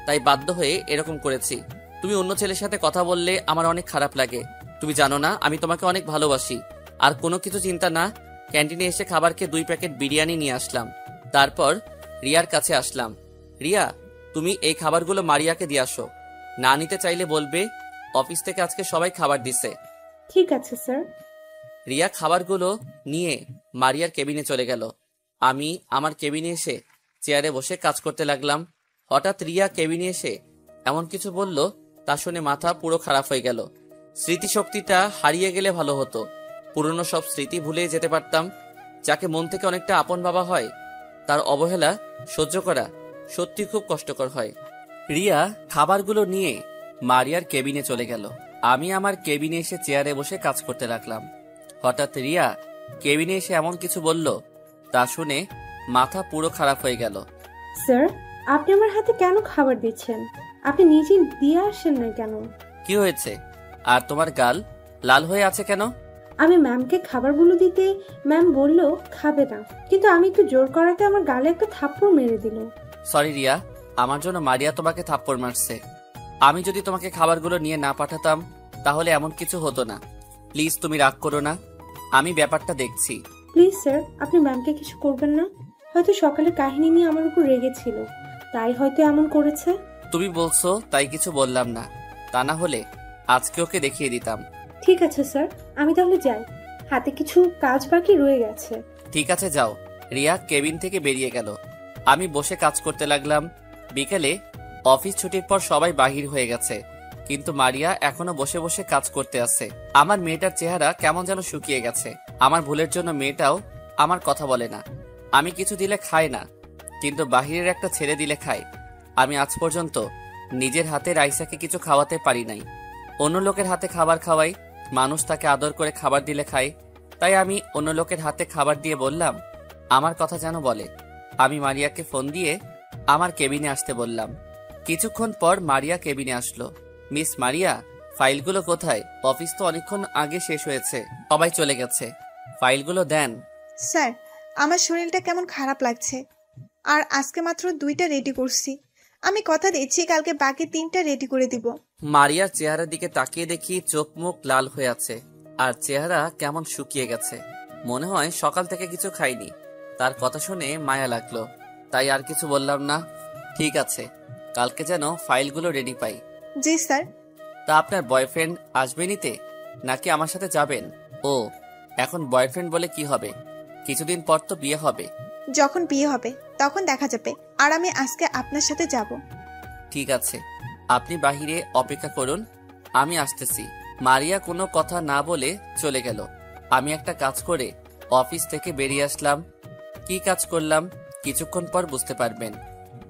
A: তাই বাধ্য হয়ে এরকম করেছি। তুমি অন্য ছেলের সাথে কথা বললে আমার অনেক খারাপ লাগে। তুমি জানো না আমি তোমাকে অনেক ভালোবাসি। আর কোনো কিছু চিন্তা না, ক্যান্টিনে এসে খাবারকে 2 প্যাকেট বিরিয়ানি নিয়ে আসলাম। তারপর রিয়ার কাছে আসলাম। রিয়া, তুমি এই খাবারগুলো মারিয়াকে দিয়ে আসো। না নিতে চাইলে বলবে, অফিস থেকে আজকে সবাই খাবার দিছে।
D: ঠিক আছে স্যার।
A: রিয়া খাবারগুলো নিয়ে মারিয়ার কেবিনে চলে গেল। আমি আমার কেবিনে এসে চেয়ারে বসে কাজ করতে লাগলাম। হঠাৎ রিয়া কেবিনে এসে এমন কিছু বলল, তা শুনে মাথা পুরো খারাপ হয়ে গেল। স্মৃতিশক্তিটা হারিয়ে গেলে ভালো হতো, পুরনো সব স্মৃতি ভুলে যেতে পারতাম। যাকে মন থেকে অনেকটা আপন ভাবা হয়, তার অবহেলা সহ্য করা সত্যি খুব কষ্টকর হয়। রিয়া খাবারগুলো নিয়ে মারিয়ার কেবিনে চলে গেল। আমি আমার কেবিনে এসে চেয়ারে বসে কাজ করতে লাগলাম। হঠাৎ রিয়া কেবিনে এসে এমন কিছু বলল, তা শুনে মাথা পুরো খারাপ হয়ে গেল।
D: স্যার, আপনি আমার হাতে কেন খাবার দিচ্ছেন? আপনি নিজে দিয়ে আসেন না কেন?
A: কি হয়েছে? আর তোমার গাল লাল হয়ে আছে কেন?
D: আমি ম্যামকে খাবারগুলো দিতে ম্যাম বলল খাবে না, কিন্তু আমি একটু জোর করাতে আমার গালে একটা থাপ্পড় মেরে দিল।
A: সরি রিয়া, আমার জন্য মারিয়া তোমাকে থাপ্পড় মারছে। আমি যদি তোমাকে খাবারগুলো নিয়ে না পাঠাতাম তাহলে এমন কিছু হতো না। প্লিজ তুমি রাগ করো না, আমি ব্যাপারটা দেখছি।
D: প্লিজ স্যার, আপনি ম্যামকে কিছু করবেন না। হয়তো সকালে কাহিনী নিয়ে আমার উপর রেগেছিল, তাই হয়তো এমন করেছে।
A: তুমি বলছো তাই কিছু বললাম না, তা না হলে আজকে ওকে দেখিয়ে দিতাম।
D: ঠিক আছে স্যার, আমি তাহলে যাই, হাতে কিছু কাজ বাকি রয়ে গেছে।
A: ঠিক আছে যাও। রিয়া কেবিন থেকে বেরিয়ে গেল। আমি বসে কাজ করতে লাগলাম। বিকেলে অফিস ছুটির পর সবাই বাহির হয়ে গেছে, কিন্তু মারিয়া এখনো বসে বসে কাজ করতে আছে। আমার মেয়েটার চেহারা কেমন যেন শুকিয়ে গেছে। আমার ভুলের জন্য মেয়েটাও আমার কথা বলে না। আমি কিছু দিলে খায় না, কিন্তু বাহিরের একটা ছেলে দিলে খায়। আমি আজ পর্যন্ত নিজের হাতে রাইসাকে কিছু খাওয়াতে পারি নাই। অন্য লোকের হাতে খাবার খাওয়াই, মানুষ তাকে আদর করে খাবার দিলে খায়। তাই আমি অন্য লোকের হাতে খাবার দিয়ে বললাম আমার কথা যেন বলে। আমি মারিয়াকে ফোন দিয়ে আমার কেবিনে আসতে বললাম। কিছুক্ষণ পর মারিয়া কেবিনে আসলো। মিস মারিয়া, ফাইলগুলো কোথায়? অফিস তো অনেকক্ষণ আগে শেষ হয়েছে, সবাই চলে গেছে। ফাইলগুলো দেন।
B: স্যার, আমার শরীরটা কেমন খারাপ লাগছে, আর আজকে মাত্র 2টা রেডি করছি। আমি কথা দিচ্ছি কালকে বাকি 3টা রেডি করে দিব।
A: মারিয়ার চেহারার দিকে তাকিয়ে দেখি চোখ মুখ লাল হয়ে আছে, আর চেহারা কেমন শুকিয়ে গেছে। মনে হয় সকাল থেকে কিছু খাইনি। তার কথা শুনে মায়া লাগলো, তাই আর কিছু বললাম না। ঠিক আছে, কালকে যেন ফাইলগুলো রেডি পাই।
B: জি স্যার।
A: তা আপনার বয়ফ্রেন্ড আসবে নিতে, নাকি আমার সাথে যাবেন? ও, এখন বয়ফ্রেন্ড বলে কি হবে? কিছুদিন পর তো বিয়ে হবে।
B: যখন বিয়ে হবে তখন দেখা যাবে, আর আমি আজকে আপনার সাথে যাব।
A: ঠিক আছে, আপনি বাহিরে অপেক্ষা করুন, আমি আসতেছি। মারিয়া কোনো কথা না বলে চলে গেল। আমি একটা কাজ করে অফিস থেকে বেরিয়ে আসলাম। কি কাজ করলাম কিছুক্ষণ পর বুঝতে পারবেন।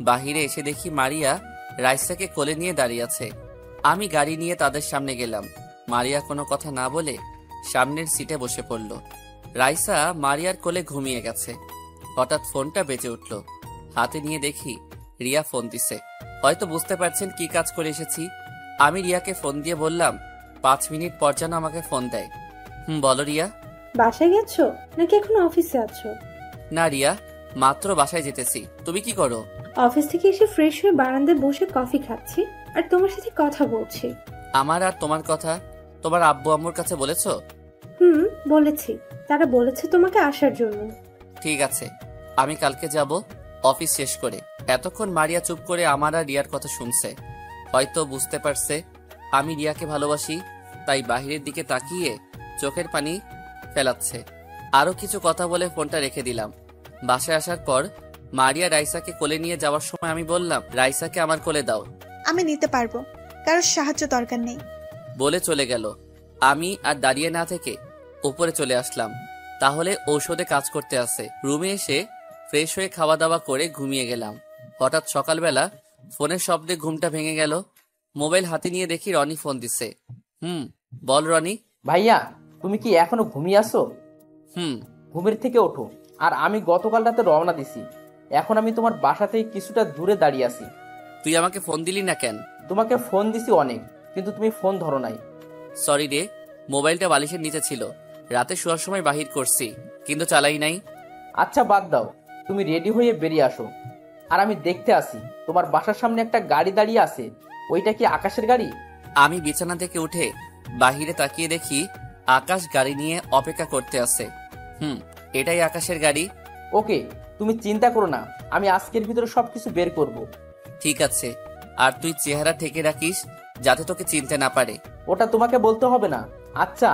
A: বাহিরে এসে দেখি মারিয়া রাইসাকে কোলে নিয়ে দাঁড়িয়ে আছে। আমি গাড়ি নিয়ে তাদের সামনে গেলাম। মারিয়া কোনো কথা না বলে সামনের সিটে বসে পড়ল। রাইসা মারিয়ার কোলে ঘুমিয়ে গেছে। হঠাৎ ফোনটা বেজে উঠল। হাতে নিয়ে দেখি রিয়া ফোন দিছে। হয়তো বুঝতে পারছেন কি কাজ করে এসেছি। আমি রিয়াকে ফোন দিয়ে বললাম 5 মিনিট পর যেন আমাকে ফোন দেয়। বলো রিয়া।
D: বাসায় গেছো নাকি এখন অফিসে আছো?
A: না রিয়া, মাত্র বাসায় যেতেছি। তুমি কি করো?
D: অফিস থেকে এসে ফ্রেশ হয়ে বারান্দায় বসে কফি খাচ্ছি আর তোমার সাথে কথা বলছি।
A: আমার আর তোমার কথা তোমার আব্বু আম্মুর কাছে বলেছো?
D: বলেছি, তারা বলেছে তোমাকে আসার জন্য।
A: ঠিক আছে, আমি কালকে যাব অফিস শেষ করে। এতক্ষণ মারিয়া চুপ করে আমার আর রিয়ার কথা শুনছে। হয়তো বুঝতে পারছে আমি রিয়াকে ভালোবাসি, তাই বাহিরের দিকে তাকিয়ে চোখের পানি ফেলাচ্ছে। আরো কিছু কথা বলে ফোনটা রেখে দিলাম। বাসায় আসার পর মারিয়া রাইসাকে কোলে নিয়ে যাওয়ার সময় আমি বললাম রাইসাকে আমার কোলে দাও।
B: আমি নিতে পারবো, কারোর সাহায্য দরকার নেই
A: বলে চলে গেল। আমি আর দাঁড়িয়ে না থেকে উপরে চলে আসলাম। তাহলে ঔষধে কাজ করতে আসে। রুমে এসে ফ্রেশ হয়ে খাওয়া দাওয়া করে ঘুমিয়ে গেলাম। হঠাৎ সকালবেলা ফোনের শব্দে ঘুমটা ভেঙে গেল। মোবাইল হাতে নিয়ে দেখি রনি ফোন দিছে। বল রনি।
C: ভাইয়া, তুমি কি এখনো ঘুমিয়ে আসো? ঘুমের থেকে ওঠো। আর আমি গতকাল রাতে রওনা দিছি। এখন আমি তোমার বাসা থেকে কিছুটা দূরে দাঁড়িয়ে আছি।
A: তুই আমাকে ফোন দিলি না কেন?
C: তোমাকে ফোন দিছি অনেক, কিন্তু তুমি ফোন ধরো নাই।
A: সরি রে, মোবাইলটা বালিশের নিচে ছিল। রাতে শোয়ার সময় বাহির করছি, কিন্তু চালাই নাই।
C: আচ্ছা বাদ দাও, তুমি রেডি হয়ে বেরিয়ে আসো। আর আমি দেখতে আসি তোমার বাসার সামনে একটা গাড়ি দাঁড়িয়ে আছে। ওইটা কি আকাশের গাড়ি?
A: আমি বিছানা থেকে উঠে বাহিরে তাকিয়ে দেখি আকাশ গাড়ি নিয়ে অপেক্ষা করতে আছে। এটাই আকাশের গাড়ি।
C: ওকে, তুমি চিন্তা করো না, আমি আজকের ভিতরে সবকিছু বের করব।
A: ঠিক আছে, আর তুই চেহারা ঢেকে রাখিস যাতে তোকে চিনতে না পারে।
C: ওটা তোমাকে বলতে হবে না, আচ্ছা,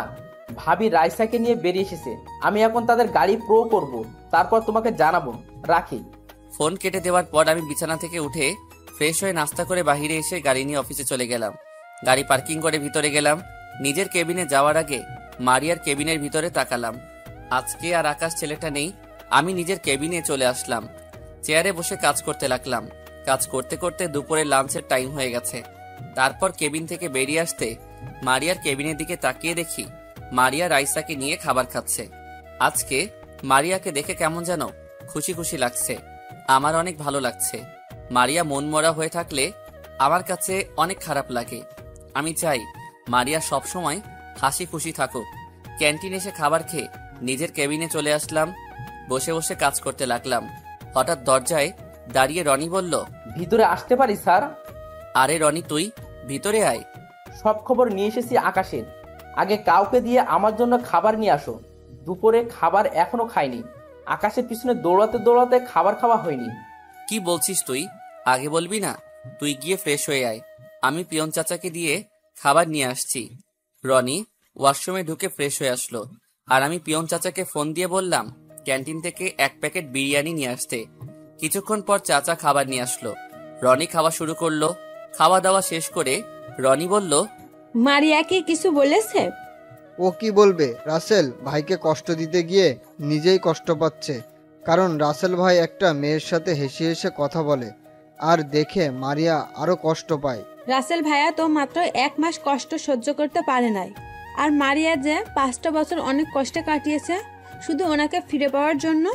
C: ভাবি রাইসাকে নিয়ে বেরিয়ে এসেছে, আমি এখন তাদের গাড়ি প্রো করব, তারপর তোমাকে জানাবো। রাখি।
A: ফোন কেটে দেওয়ার পর আমি বিছানা থেকে উঠে ফ্রেশ হয়ে নাস্তা করে বাইরে এসে গাড়ি নিয়ে অফিসে চলে গেলাম। গাড়ি পার্কিং করে ভিতরে গেলাম। নিজের কেবিনে যাওয়ার আগে মারিয়ার কেবিনের ভিতরে তাকালাম। আজকে আর আকাশ ছেলেটা নেই। আমি নিজের কেবিনে চলে আসলাম। চেয়ারে বসে কাজ করতে লাগলাম। কাজ করতে করতে দুপুরে লাঞ্চের টাইম হয়ে গেছে। তারপর কেবিন থেকে বেরিয়ে আসতে মারিয়ার কেবিনের দিকে তাকিয়ে দেখি মারিয়া রাইসাকে নিয়ে খাবার খাচ্ছে। আজকে মারিয়াকে দেখে কেমন যেন খুশি খুশি লাগছে। আমার অনেক ভালো লাগছে। মারিয়া মনমরা হয়ে থাকলে আমার কাছে অনেক খারাপ লাগে। আমি চাই মারিয়া সবসময় হাসি খুশি থাকুক। ক্যান্টিনে এসে খাবার খেয়ে নিজের কেবিনে চলে আসলাম। বসে বসে কাজ করতে লাগলাম। হঠাৎ দরজায় দাঁড়িয়ে রনি বলল,
C: ভিতরে আসতে পারি স্যার?
A: আরে রনি, তুই ভিতরে আয়।
C: সব খবর নিয়ে এসেছি আকাশের। আগে কাউকে দিয়ে আমার জন্য খাবার নিয়ে আসো। দুপুরে খাবার এখনো খাইনি। আকাশের পিছনে দৌড়াতে দৌড়াতে খাবার খাওয়া হয়নি।
A: কি বলছিস তুই? আগে বলবি না? তুই গিয়ে ফ্রেশ হয়ে আয়, আমি পিয়ন চাচাকে দিয়ে খাবার নিয়ে আসছি। রনি ওয়াশরুমে ঢুকে ফ্রেশ হয়ে আসলো, আর আমি পিয়ন চাচাকে ফোন দিয়ে বললাম ক্যান্টিন থেকে 1 প্যাকেট বিরিয়ানি নিয়ে আসতে। কিছুক্ষণ পর চাচা খাবার নিয়ে আসলো। রনি খাওয়া শুরু করলো। খাওয়া দাওয়া শেষ করে রনি বলল,
I: মারিয়া কি কিছু বলেছে?
E: ও কি বলবে? রাসেল ভাইকে কষ্ট দিতে গিয়ে নিজেই কষ্ট পাচ্ছে। কারণ রাসেল ভাই একটা মেয়ের সাথে হেসে হেসে কথা বলে, আর দেখে মারিয়া আরো কষ্ট পায়।
I: রাসেল ভাইয়া তো মাত্র 1 মাস কষ্ট সহ্য করতে পারে নাই, আর মারিয়া যে 5টা বছর অনেক কষ্টে কাটিয়েছে শুধু ওনাকে ফিরে পাওয়ার জন্য।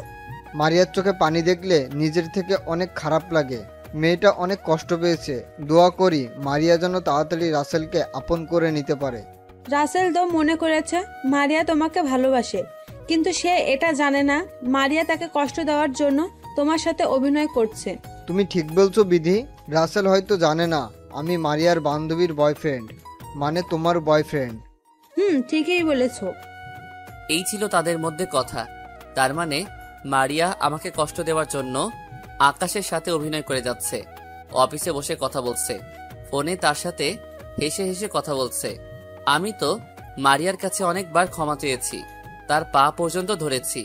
E: মারিয়ার চোখে পানি দেখলে নিজের থেকে অনেক খারাপ লাগে। মেয়েটা অনেক কষ্ট পেয়েছে। দোয়া করি মারিয়া যেন তাড়াতাড়ি রাসেলকে আপন করে নিতে পারে।
I: রাসেল তো মনে করেছে মারিয়া তোমাকে ভালোবাসে, কিন্তু সে এটা জানে না মারিয়া তাকে কষ্ট দেওয়ার জন্য তোমার সাথে অভিনয় করছে।
E: তুমি ঠিক বলছো বিধি। রাসেল হয়তো জানে না আমি মারিয়ার বান্ধবীর বয়ফ্রেন্ড, মানে তোমার বয়ফ্রেন্ড।
I: ঠিকই বলেছো।
A: এই ছিল তাদের মধ্যে কথা। তার মানে মারিয়া আমাকে কষ্ট দেওয়ার জন্য আকাশের সাথে অভিনয় করে যাচ্ছে। অফিসে বসে কথা বলছে, ফোনে তার সাথে হেসে হেসে কথা বলছে। আমি তো মারিয়ার কাছে অনেকবার ক্ষমা চেয়েছি, তার পা পর্যন্ত ধরেছি।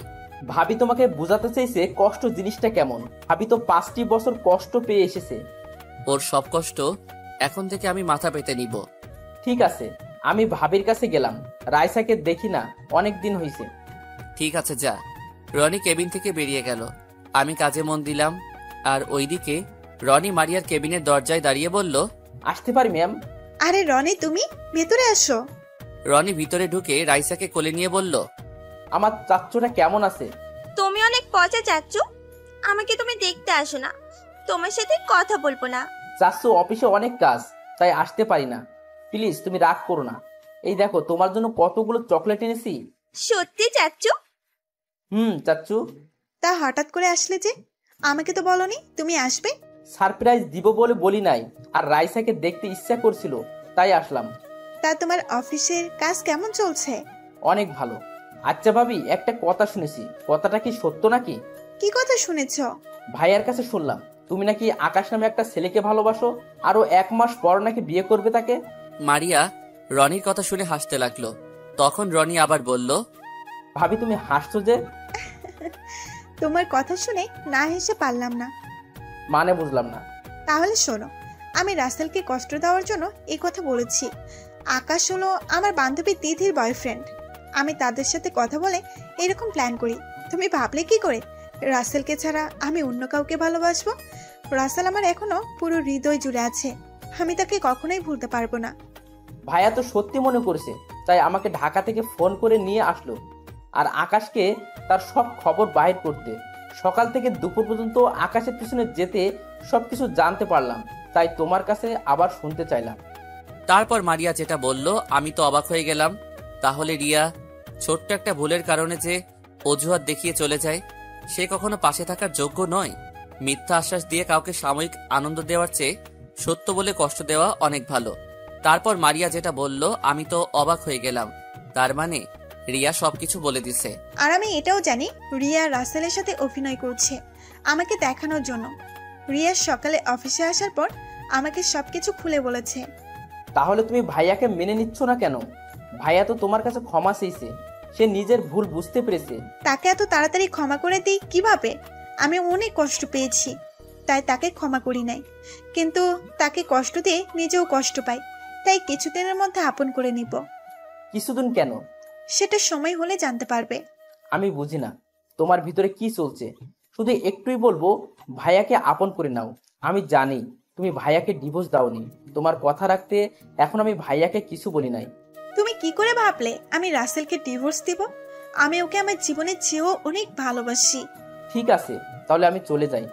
C: ভাবি তোমাকে বোঝাতে চাইছে কষ্ট জিনিসটা কেমন। ভাবি তো 5টি বছর কষ্ট পেয়ে এসেছে।
A: ওর সব কষ্ট এখন থেকে আমি মাথা পেতে নিব।
C: ঠিক আছে, আমি ভাবির কাছে গেলাম। রাইসাকে দেখি না, অনেক দিন হয়েছে।
A: ঠিক আছে, যা। রনি কেবিন থেকে বেরিয়ে গেল। আমি কাজে মন দিলাম। আর ওইদিকে রনি মারিয়ার কেবিনের দরজায় দাঁড়িয়ে বলল,
C: আসতে পারি ম্যাম?
B: আরে রনি, তুমি ভেতরে আসো।
A: রনি ভিতরে ঢুকে রাইসাকে কোলে নিয়ে বলল,
C: আমার চাচ্চুটা কেমন আছে?
H: তুমি অনেক পচা চাচ্চু, আমাকে তুমি দেখতে আসো না, তোমার সাথে কথা বলবো না।
C: চাচ্চু অফিসে অনেক কাজ, তাই আসতে পারি না। প্লিজ তুমি রাগ করো না। এই দেখো তোমার জন্য কতগুলো চকলেট এনেছি।
H: সত্যি চাচ্চু?
C: চাচ্চু।
B: তা হঠাৎ করে আসলে যে? আমাকে তো বলনি তুমি আসবে।
C: সারপ্রাইজ দিব বলে বলি নাই, আর রাইসাকে দেখতে ইচ্ছা করছিল তাই আসলাম।
B: তা তোমার অফিসের কাজ কেমন চলছে?
C: অনেক ভালো। আচ্ছা ভাবি, একটা কথা শুনেছি, কথাটা কি সত্য নাকি?
B: কি কথা শুনেছ?
C: ভাইয়ার কাছে শুনলাম তুমি নাকি আকাশ নামে একটা ছেলেকে ভালোবাসো, আরো 1 মাস পর নাকি বিয়ে করবে তাকে।
A: মারিয়া রনির কথা শুনে হাসতে লাগলো। তখন রনি আবার বলল,
C: ভাবি তুমি হাসছো যে?
B: তোমার কথা শুনে না হেসে পারলাম না।
C: মানে বুঝলাম না।
B: তাহলে শোনো, আমি রাসেলকে কষ্ট দেওয়ার জন্য এই কথা বলেছি। আকাশ হলো আমার বান্ধবী দিদির বয়ফ্রেন্ড। আমি তাদের সাথে কথা বলে এরকম প্ল্যান করি। তুমি ভাবলে কি করে রাসেলকে ছাড়া আমি অন্য কাউকে ভালোবাসবো? রাসেল আমার এখনো পুরো হৃদয় জুড়ে আছে। আমি তাকে কখনোই ভুলতে পারবো না।
C: ভাইয়া তো সত্যি মনে করেছে, তাই আমাকে ঢাকা থেকে ফোন করে নিয়ে আসলো, আর আকাশকে তার সব খবর বাহির করতে। সকাল থেকে দুপুর পর্যন্ত আকাশের পিছনে যেতে সবকিছু জানতে পারলাম, তাই তোমার কাছে আবার শুনতে চাইলাম।
A: তারপর মারিয়া যেটা বলল আমি তো অবাক হয়ে গেলাম। তাহলে রিয়া ছোট্ট একটা ভুলের কারণে যে অজুহাত দেখিয়ে চলে যায়, সে কখনো পাশে থাকার যোগ্য নয়। মিথ্যা আশ্বাস দিয়ে কাউকে সাময়িক আনন্দ দেওয়ার চেয়ে সত্য বলে কষ্ট দেওয়া অনেক ভালো। তারপর মারিয়া যেটা বলল আমি তো অবাক হয়ে গেলাম। তার মানে রিয়া সবকিছু বলে দিছে।
B: আর আমি এটাও জানি রিয়া রাসেলের সাথে অভিনয় করছে আমাকে দেখানোর জন্য। রিয়া সকালে অফিসে আসার পর আমাকে সবকিছু খুলে বলেছে।
C: তাহলে তুমি ভাইয়াকে মেনে নিচ্ছ না কেন? ভাইয়া তো তোমার কাছে ক্ষমা চেয়েছে, সে নিজের ভুল বুঝতে পেরেছে।
B: তাকে এত তাড়াতাড়ি ক্ষমা করে দিই কিভাবে? আমি অনেক কষ্ট পেয়েছি, তাই তাকে ক্ষমা করি নাই। কিন্তু তাকে কষ্ট দিয়ে নিজেও কষ্ট পাই, তাই কিছুদিনের মধ্যে আপন করে নিব।
C: কিছুদিন কেন?
B: সেটা সময় হলে জানতে পারবে।
C: আমি বুঝি না তোমার ভিতরে কি চলছে। শুধু একটুই বলবো, ভাইয়াকে আপন করে নাও। আমি জানি তুমি ভাইয়াকে ডিভোর্স দাওনি, তোমার কথা রাখতে এখন আমি ভাইয়াকে কিছু বলি নাই।
B: তুমি কি করে ভাবলে আমি রাসেলকে ডিভোর্স দিব? আমি ওকে আমার জীবনের চেয়েও অনেক ভালোবাসি।
C: ঠিক আছে, তাহলে আমি চলে যাই,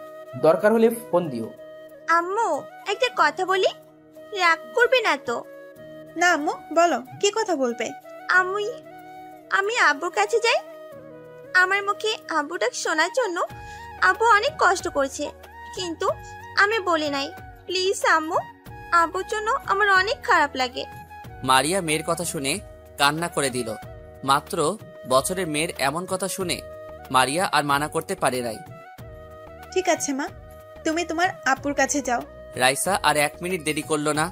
C: দরকার হলে ফোন দিও।
H: আম্মু একটা কথা বলি, রাগ করবে না তো?
B: না আম্মু, বলো কি কথা বলবে?
H: আমি আব্বুর কাছে যাই। আমার মুখে আব্বু ডাক শোনার জন্য আব্বু অনেক কষ্ট করছে, কিন্তু আমি বলি নাই। প্লিজ আম্মু, আব্বুর জন্য আমার অনেক খারাপ লাগে।
A: মারিয়া মেয়ের কথা শুনে কান্না করে দিল। মাত্র বছরের মেয়ের এমন কথা শুনে মারিয়া আর মানা করতে পারে নাই।
B: ঠিক আছে মা, তুমি তোমার আপুর কাছে যাও।
A: রাইসা আর 1 মিনিট দেরি করলো না,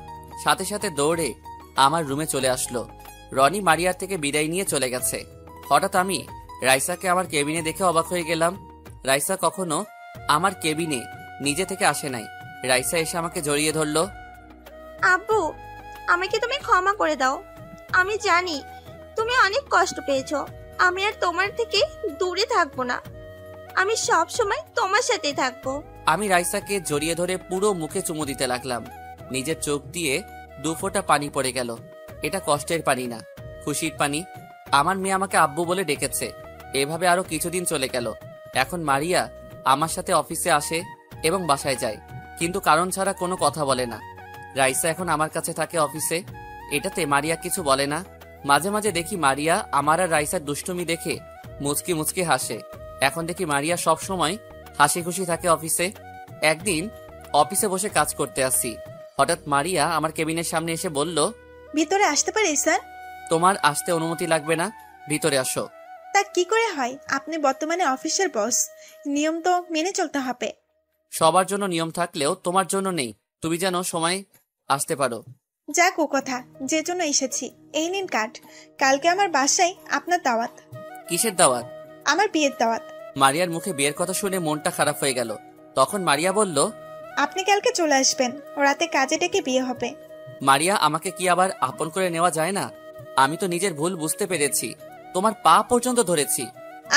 A: সাথে সাথে দৌড়ে আমার রুমে চলে আসলো। রনি মারিয়ার থেকে বিদায় নিয়ে চলে গেছে। হঠাৎ আমি রাইসাকে আমার কেবিনে দেখে অবাক হয়ে গেলাম। রাইসা কখনো আমার কেবিনে নিজে থেকে আসে নাই। রাইসা এসে আমাকে জড়িয়ে ধরলো।
H: আব্বু, আমাকে তুমি ক্ষমা করে দাও। আমি জানি তুমি অনেক কষ্ট পেয়েছো। আমি আর তোমার থেকে দূরে থাকবো না, আমি সব সময় তোমার সাথেই থাকবো।
A: আমি রাইসাকে জড়িয়ে ধরে পুরো মুখে চুমু দিতে লাগলাম। নিজের চোখ দিয়ে 2 ফোঁটা পানি পড়ে গেল। এটা কষ্টের পানি না, খুশির পানি। আমার মেয়ে আমাকে আব্বু বলে ডেকেছে। এভাবে আরো কিছুদিন চলে গেল। এখন মারিয়া আমার সাথে অফিসে আসে এবং বাসায় যায়, কিন্তু কারণ ছাড়া কোনো কথা বলে না। রাইসা এখন আমার কাছে থাকে অফিসে, এটাতে মারিয়া কিছু বলে না। মাঝে মাঝে দেখি মারিয়া আমার আর রাইসার দুষ্টুমি দেখে মুচকি মুচকি হাসে। এখন দেখি মারিয়া সব সময় হাসি খুশি থাকে অফিসে। একদিন অফিসে বসে কাজ করতে আসছি, হঠাৎ মারিয়া আমার কেবিনের সামনে এসে বলল,
B: ভিতরে আসতে পারি স্যার?
A: তোমার আসতে অনুমতি লাগবে না, ভিতরে আসো।
B: তা কি করে হয়? আপনি বর্তমানে অফিসের বস, নিয়ম তো মেনে চলতে হবে।
A: সবার জন্য নিয়ম থাকলেও তোমার জন্য নেই, তুমি যেন সময় আসতে পারো।
B: যাক ও কথা, যে জন্য এসেছি। এই নিন কার্ড, কালকে আমার বাসায় আপনার দাওয়াত।
A: কিসের দাওয়াত?
B: আমার বিয়ের দাওয়াত।
A: মারিয়ার মুখে বিয়ের কথা শুনে মনটা খারাপ হয়ে গেল। তখন মারিয়া বলল,
B: আপনি কালকে চলে আসবেন, রাতে কাজে ডেকে বিয়ে হবে।
A: মারিয়া, আমাকে কি আবার আপন করে নেওয়া যায় না? আমি তো নিজের ভুল বুঝতে পেরেছি, তোমার পা পর্যন্ত ধরেছি।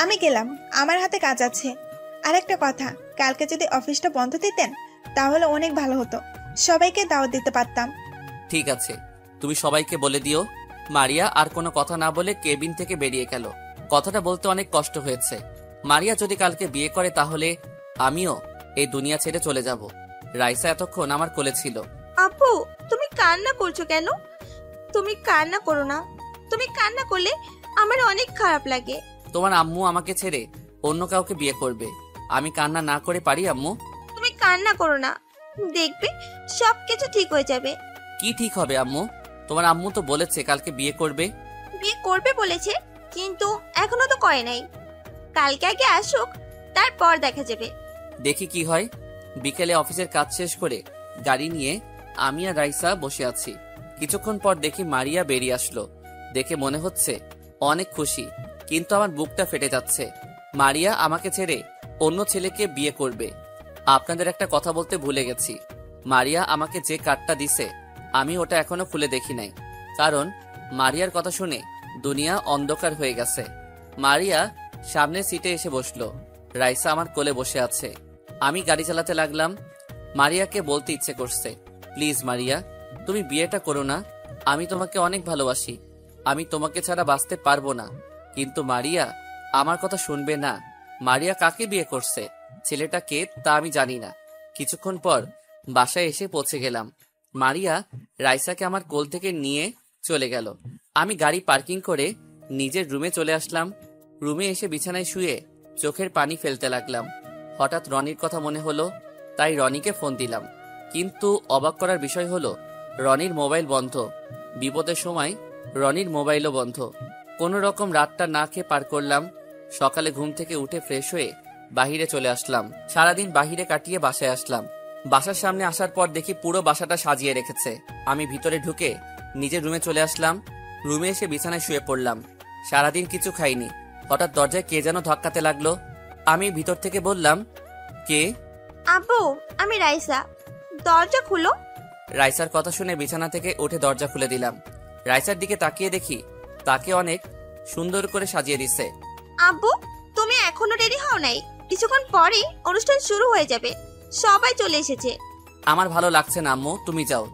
B: আমি গেলাম, আমার হাতে কাজ আছে। আর একটা কথা, কালকে যদি অফিসটা বন্ধ দিতেন তাহলে অনেক ভালো হতো, সবাইকে দাওয়াত দিতে পারতাম।
A: ঠিক আছে, তুমি সবাইকে বলে দিও। মারিয়া আর কোনো কথা না বলে কেবিন থেকে বেরিয়ে গেল। কথাটা বলতে অনেক কষ্ট হয়েছে। মারিয়া যদি কালকে বিয়ে করে তাহলে আমিও এই দুনিয়া ছেড়ে চলে যাব। রাইসা এতক্ষণ আমার কোলে ছিল।
H: আপু, তুমি কান্না করছো কেন? তুমি কান্না করো না, তুমি কান্না করলে আমার অনেক খারাপ লাগে।
A: তোমার আম্মু আমাকে ছেড়ে অন্য কাউকে বিয়ে করবে, আমি কান্না না করে পারি আম্মু?
H: তুমি কান্না করো না, দেখবে সবকিছু ঠিক হয়ে যাবে।
A: কি ঠিক হবে আম্মু? তোমার আম্মু তো বলেছে কালকে বিয়ে করবে।
H: বিয়ে করবে বলেছে, কিন্তু এখনো তো করে নাই। কালকে আগে আসুক, তারপর দেখা যাবে।
A: দেখি কি হয়। বিকেলে অফিসের কাজ শেষ করে গাড়ি নিয়ে আমি আর রাইসা বসে আছি। কিছুক্ষণ পর দেখি মারিয়া বেরিয়ে আসলো। দেখে মনে হচ্ছে অনেক খুশি, কিন্তু আমার বুকটা ফেটে যাচ্ছে। মারিয়া আমাকে ছেড়ে অন্য ছেলেকে বিয়ে করবে। আপনাদের একটা কথা বলতে ভুলে গেছি, মারিয়া আমাকে যে কার্ডটা দিছে আমি ওটা এখনো খুলে দেখি নাই, কারণ মারিয়ার কথা শুনে দুনিয়া অন্ধকার হয়ে গেছে। মারিয়া সামনের সিটে এসে বসলো। রাইসা আমার কোলে বসে আছে। আমি গাড়ি চালাতে লাগলাম। মারিয়াকে বলতে ইচ্ছে করছে, প্লিজ মারিয়া, তুমি বিয়েটা করো না। আমি তোমাকে অনেক ভালোবাসি, আমি তোমাকে ছাড়া বাঁচতে পারবো না। কিন্তু মারিয়া আমার কথা শুনবে না। মারিয়া কাকে বিয়ে করছে, ছেলেটা কে তা আমি জানি না। কিছুক্ষণ পর বাসায় এসে পৌঁছে গেলাম। মারিয়া রাইসাকে আমার কোল থেকে নিয়ে চলে গেল। আমি গাড়ি পার্কিং করে নিজের রুমে চলে আসলাম। রুমে এসে বিছানায় শুয়ে চোখের পানি ফেলতে লাগলাম। হঠাৎ রনির কথা মনে হলো, তাই রনিকে ফোন দিলাম। কিন্তু অবাক করার বিষয় হলো রনির মোবাইল বন্ধ। বিপদের সময় রনির মোবাইলও বন্ধ। কোনো রকম রাতটা না খেয়ে পার করলাম। সকালে ঘুম থেকে উঠে ফ্রেশ হয়ে বাহিরে চলে আসলাম। সারাদিন বাহিরে কাটিয়ে বাসায় আসলাম। বাসার সামনে আসার পর দেখি পুরো বাসাটা সাজিয়ে রেখেছে। আমি ভিতরে ঢুকে নিজের রুমে চলে আসলাম। রুমে এসে বিছানায় শুয়ে পড়লাম। সারাদিন কিছু খাইনি। হঠাৎ দরজায় কে যেন ধাক্কাতে লাগলো। আমি ভিতর থেকে বললাম, কে?
H: আব্বু, আমি রাইসা, দরজা খুলো।
A: রাইসার কথা শুনে বিছানা থেকে উঠে দরজা খুলে দিলাম। রাইসার দিকে তাকিয়ে দেখি তাকে অনেক সুন্দর করে সাজিয়ে দিচ্ছে।
H: আব্বু, তুমি এখনো রেডি হও নাই? কিছুক্ষণ পরেই অনুষ্ঠান শুরু হয়ে যাবে, সবাই চলে এসেছে।
A: আমার ভালো লাগছে না আম্মু, তুমি যাও।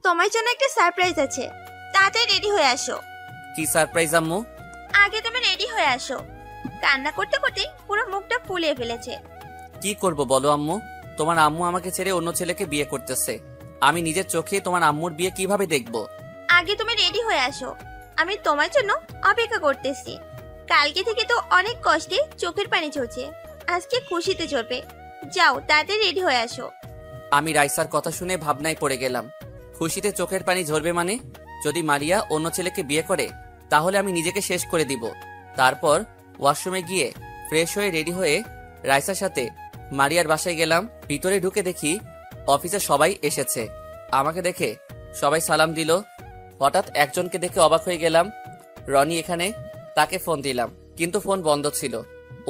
H: তোমার জন্য একটা সারপ্রাইজ আছে, তাড়াতাড়ি রেডি হয়ে আসো।
A: কি সারপ্রাইজ আম্মু?
H: আগে তুমি রেডি হয়ে আসো। কান্না করতে করতে পুরো মুখটা ফুলিয়ে ফেলেছে।
A: কি করব বলো আম্মু? তোমার আম্মু আমাকে ছেড়ে অন্য ছেলেকে বিয়ে করতেছে। আমি নিজের চোখে তোমার আম্মুর বিয়ে কিভাবে দেখব?
H: আগে তুমি রেডি হয়ে আসো, আমি তোমার জন্য অপেক্ষা করতেছি। কালকে থেকে তো অনেক কষ্টে চোখের পানি ঝরছে, আজকে খুশিতে ঝরবে। যাও, তাড়াতাড়ি রেডি হয়ে আসো।
A: আমি রাইসার কথা শুনে ভাবনায় পড়ে গেলাম। খুশিতে চোখের পানি ঝরবে মানে? যদি মারিয়া অন্য ছেলেকে বিয়ে করে তাহলে আমি নিজেকে শেষ করে দিব। তারপর ওয়াশরুমে গিয়ে ফ্রেশ হয়ে রেডি হয়ে রাইসার সাথে মারিয়ার বাসায় গেলাম। ভিতরে ঢুকে দেখি অফিসে সবাই এসেছে। আমাকে দেখে সবাই সালাম দিল। হঠাৎ একজনকে দেখে অবাক হয়ে গেলাম। রনি এখানে, তাকে ফোন দিলাম কিন্তু ফোন বন্ধ ছিল।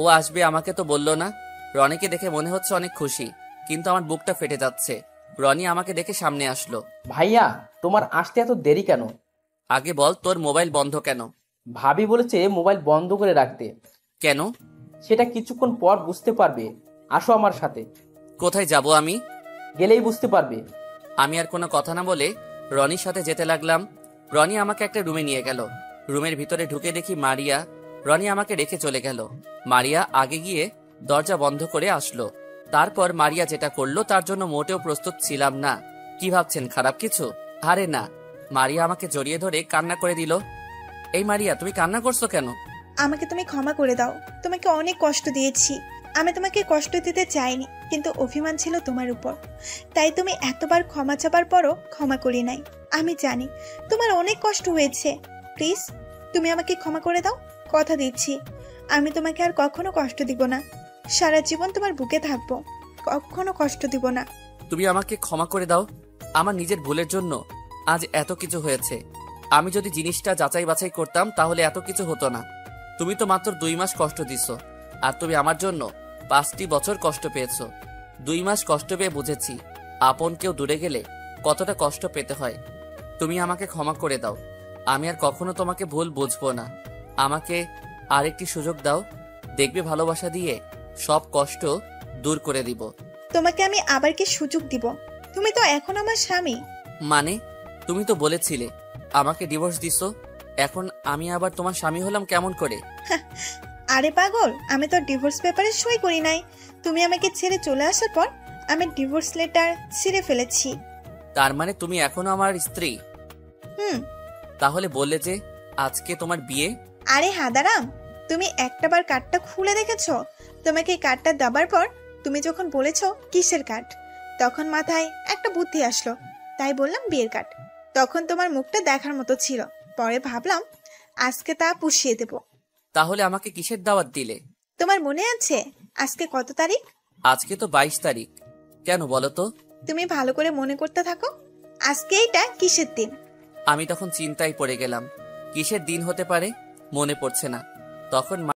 A: ও আসবে আমাকে তো বললো না। রনিকে দেখে মনে হচ্ছে অনেক খুশি, কিন্তু আমার বুকটা ফেটে যাচ্ছে। রনি আমাকে দেখে সামনে আসলো।
C: ভাইয়া, তোমার আসতে এত দেরি কেন?
A: আগে বল, তোর মোবাইল বন্ধ কেন?
C: ভাবি বলেছে মোবাইল বন্ধ করে রাখতে।
A: কেন?
C: সেটা কিছুক্ষণ পর বুঝতে পারবে। আসো আমার সাথে।
A: কোথায় যাব আমি?
C: গেলেই বুঝতে পারবে।
A: আমি আর কোনো কথা না বলে রনির সাথে যেতে লাগলাম। রনি আমাকে একটা রুমে নিয়ে গেল। রুমের ভিতরে ঢুকে দেখি মারিয়া। রনি আমাকে রেখে চলে গেল। মারিয়া আগে গিয়ে দরজা বন্ধ করে আসলো। তারপর মারিয়া যেটা করলো তার জন্য মোটেও প্রস্তুত ছিলাম না। কি ভাবছেন, খারাপ কিছু? আরে না। মারিয়া আমাকে জড়িয়ে ধরে কান্না করে দিল। এই মারিয়া, তুমি কান্না করছো কেন?
B: আমাকে তুমি ক্ষমা করে দাও, তোমাকে অনেক কষ্ট দিয়েছি। আমি তোমাকে কষ্ট দিতে চাইনি, কিন্তু অভিমান ছিল তোমার উপর। তাই তুমি এতবার ক্ষমা চাবার পরও ক্ষমা করি নাই। আমি জানি তোমার অনেক কষ্ট হয়েছে। প্লিজ তুমি আমাকে ক্ষমা করে দাও। কথা দিচ্ছি আমি তোমাকে আর কখনো কষ্ট দিব না। সারা জীবন তোমার বুকে থাকবো, কখনো কষ্ট দিব না।
A: তুমি আমাকে ক্ষমা করে দাও। আমার নিজের ভুলের জন্য আজ এত কিছু হয়েছে। আমি যদি জিনিসটা যাচাই বাছাই করতাম তাহলে এত কিছু হতো না। তুমি তো মাত্র 2 মাস কষ্ট দিছো, আর তুমি আমার জন্য 5টি বছর কষ্ট পেয়েছো। 2 মাস কষ্ট পেয়ে বুঝেছি আপন কেউ দূরে গেলে কতটা কষ্ট পেতে হয়। তুমি আমাকে ক্ষমা করে দাও। আমি আর কখনো তোমাকে ভুল বুঝবো না। আমাকে আরেকটি সুযোগ দাও, দেখবে ভালোবাসা দিয়ে সব কষ্ট দূর করে দিব।
B: তোমাকে আমি আবার কি সুযোগ দিব? তুমি তো এখন আমার স্বামী।
A: মানে? তুমি তো বলেছিলে আমাকে ডিভোর্স দিছো, এখন আমি আবার তোমার স্বামী হলাম কেমন করে?
B: আরে পাগল, আমি তো ডিভোর্স পেপারে সই করি নাই। তুমি আমাকে ছেড়ে চলে আসার পর আমি ডিভোর্স লেটার ছিঁড়ে ফেলেছি।
A: তার মানে তুমি এখনো আমার স্ত্রী?
B: হুম।
A: তাহলে বললে যে আজকে তোমার বিয়ে?
B: আরে হাদারাম, তুমি একটাবার কার্ডটা খুলে দেখেছো? তোমাকে কার্ডটা দেবার পর তুমি যখন বলেছো কিসের কার্ড, তখন মাথায় একটা বুদ্ধি আসলো, তাই বললাম বিয়ের কার্ড। তখন তোমার মুখটা দেখার মতো ছিল, পরে ভাবলাম আজকে তা পুষিয়ে দেব।
A: তাহলে আমাকে কিসের দাওয়াত দিলে?
B: তোমার মনে আছে আজকে কত তারিখ?
A: আজকে তো 22 তারিখ। কেন বলো তো?
B: তুমি ভালো করে মনে করতে থাকো, আজকে এইটা কিসের দিন।
A: আমি তখন চিন্তায় পড়ে গেলাম, কিসের দিন হতে পারে, মনে পড়ছে না। তখন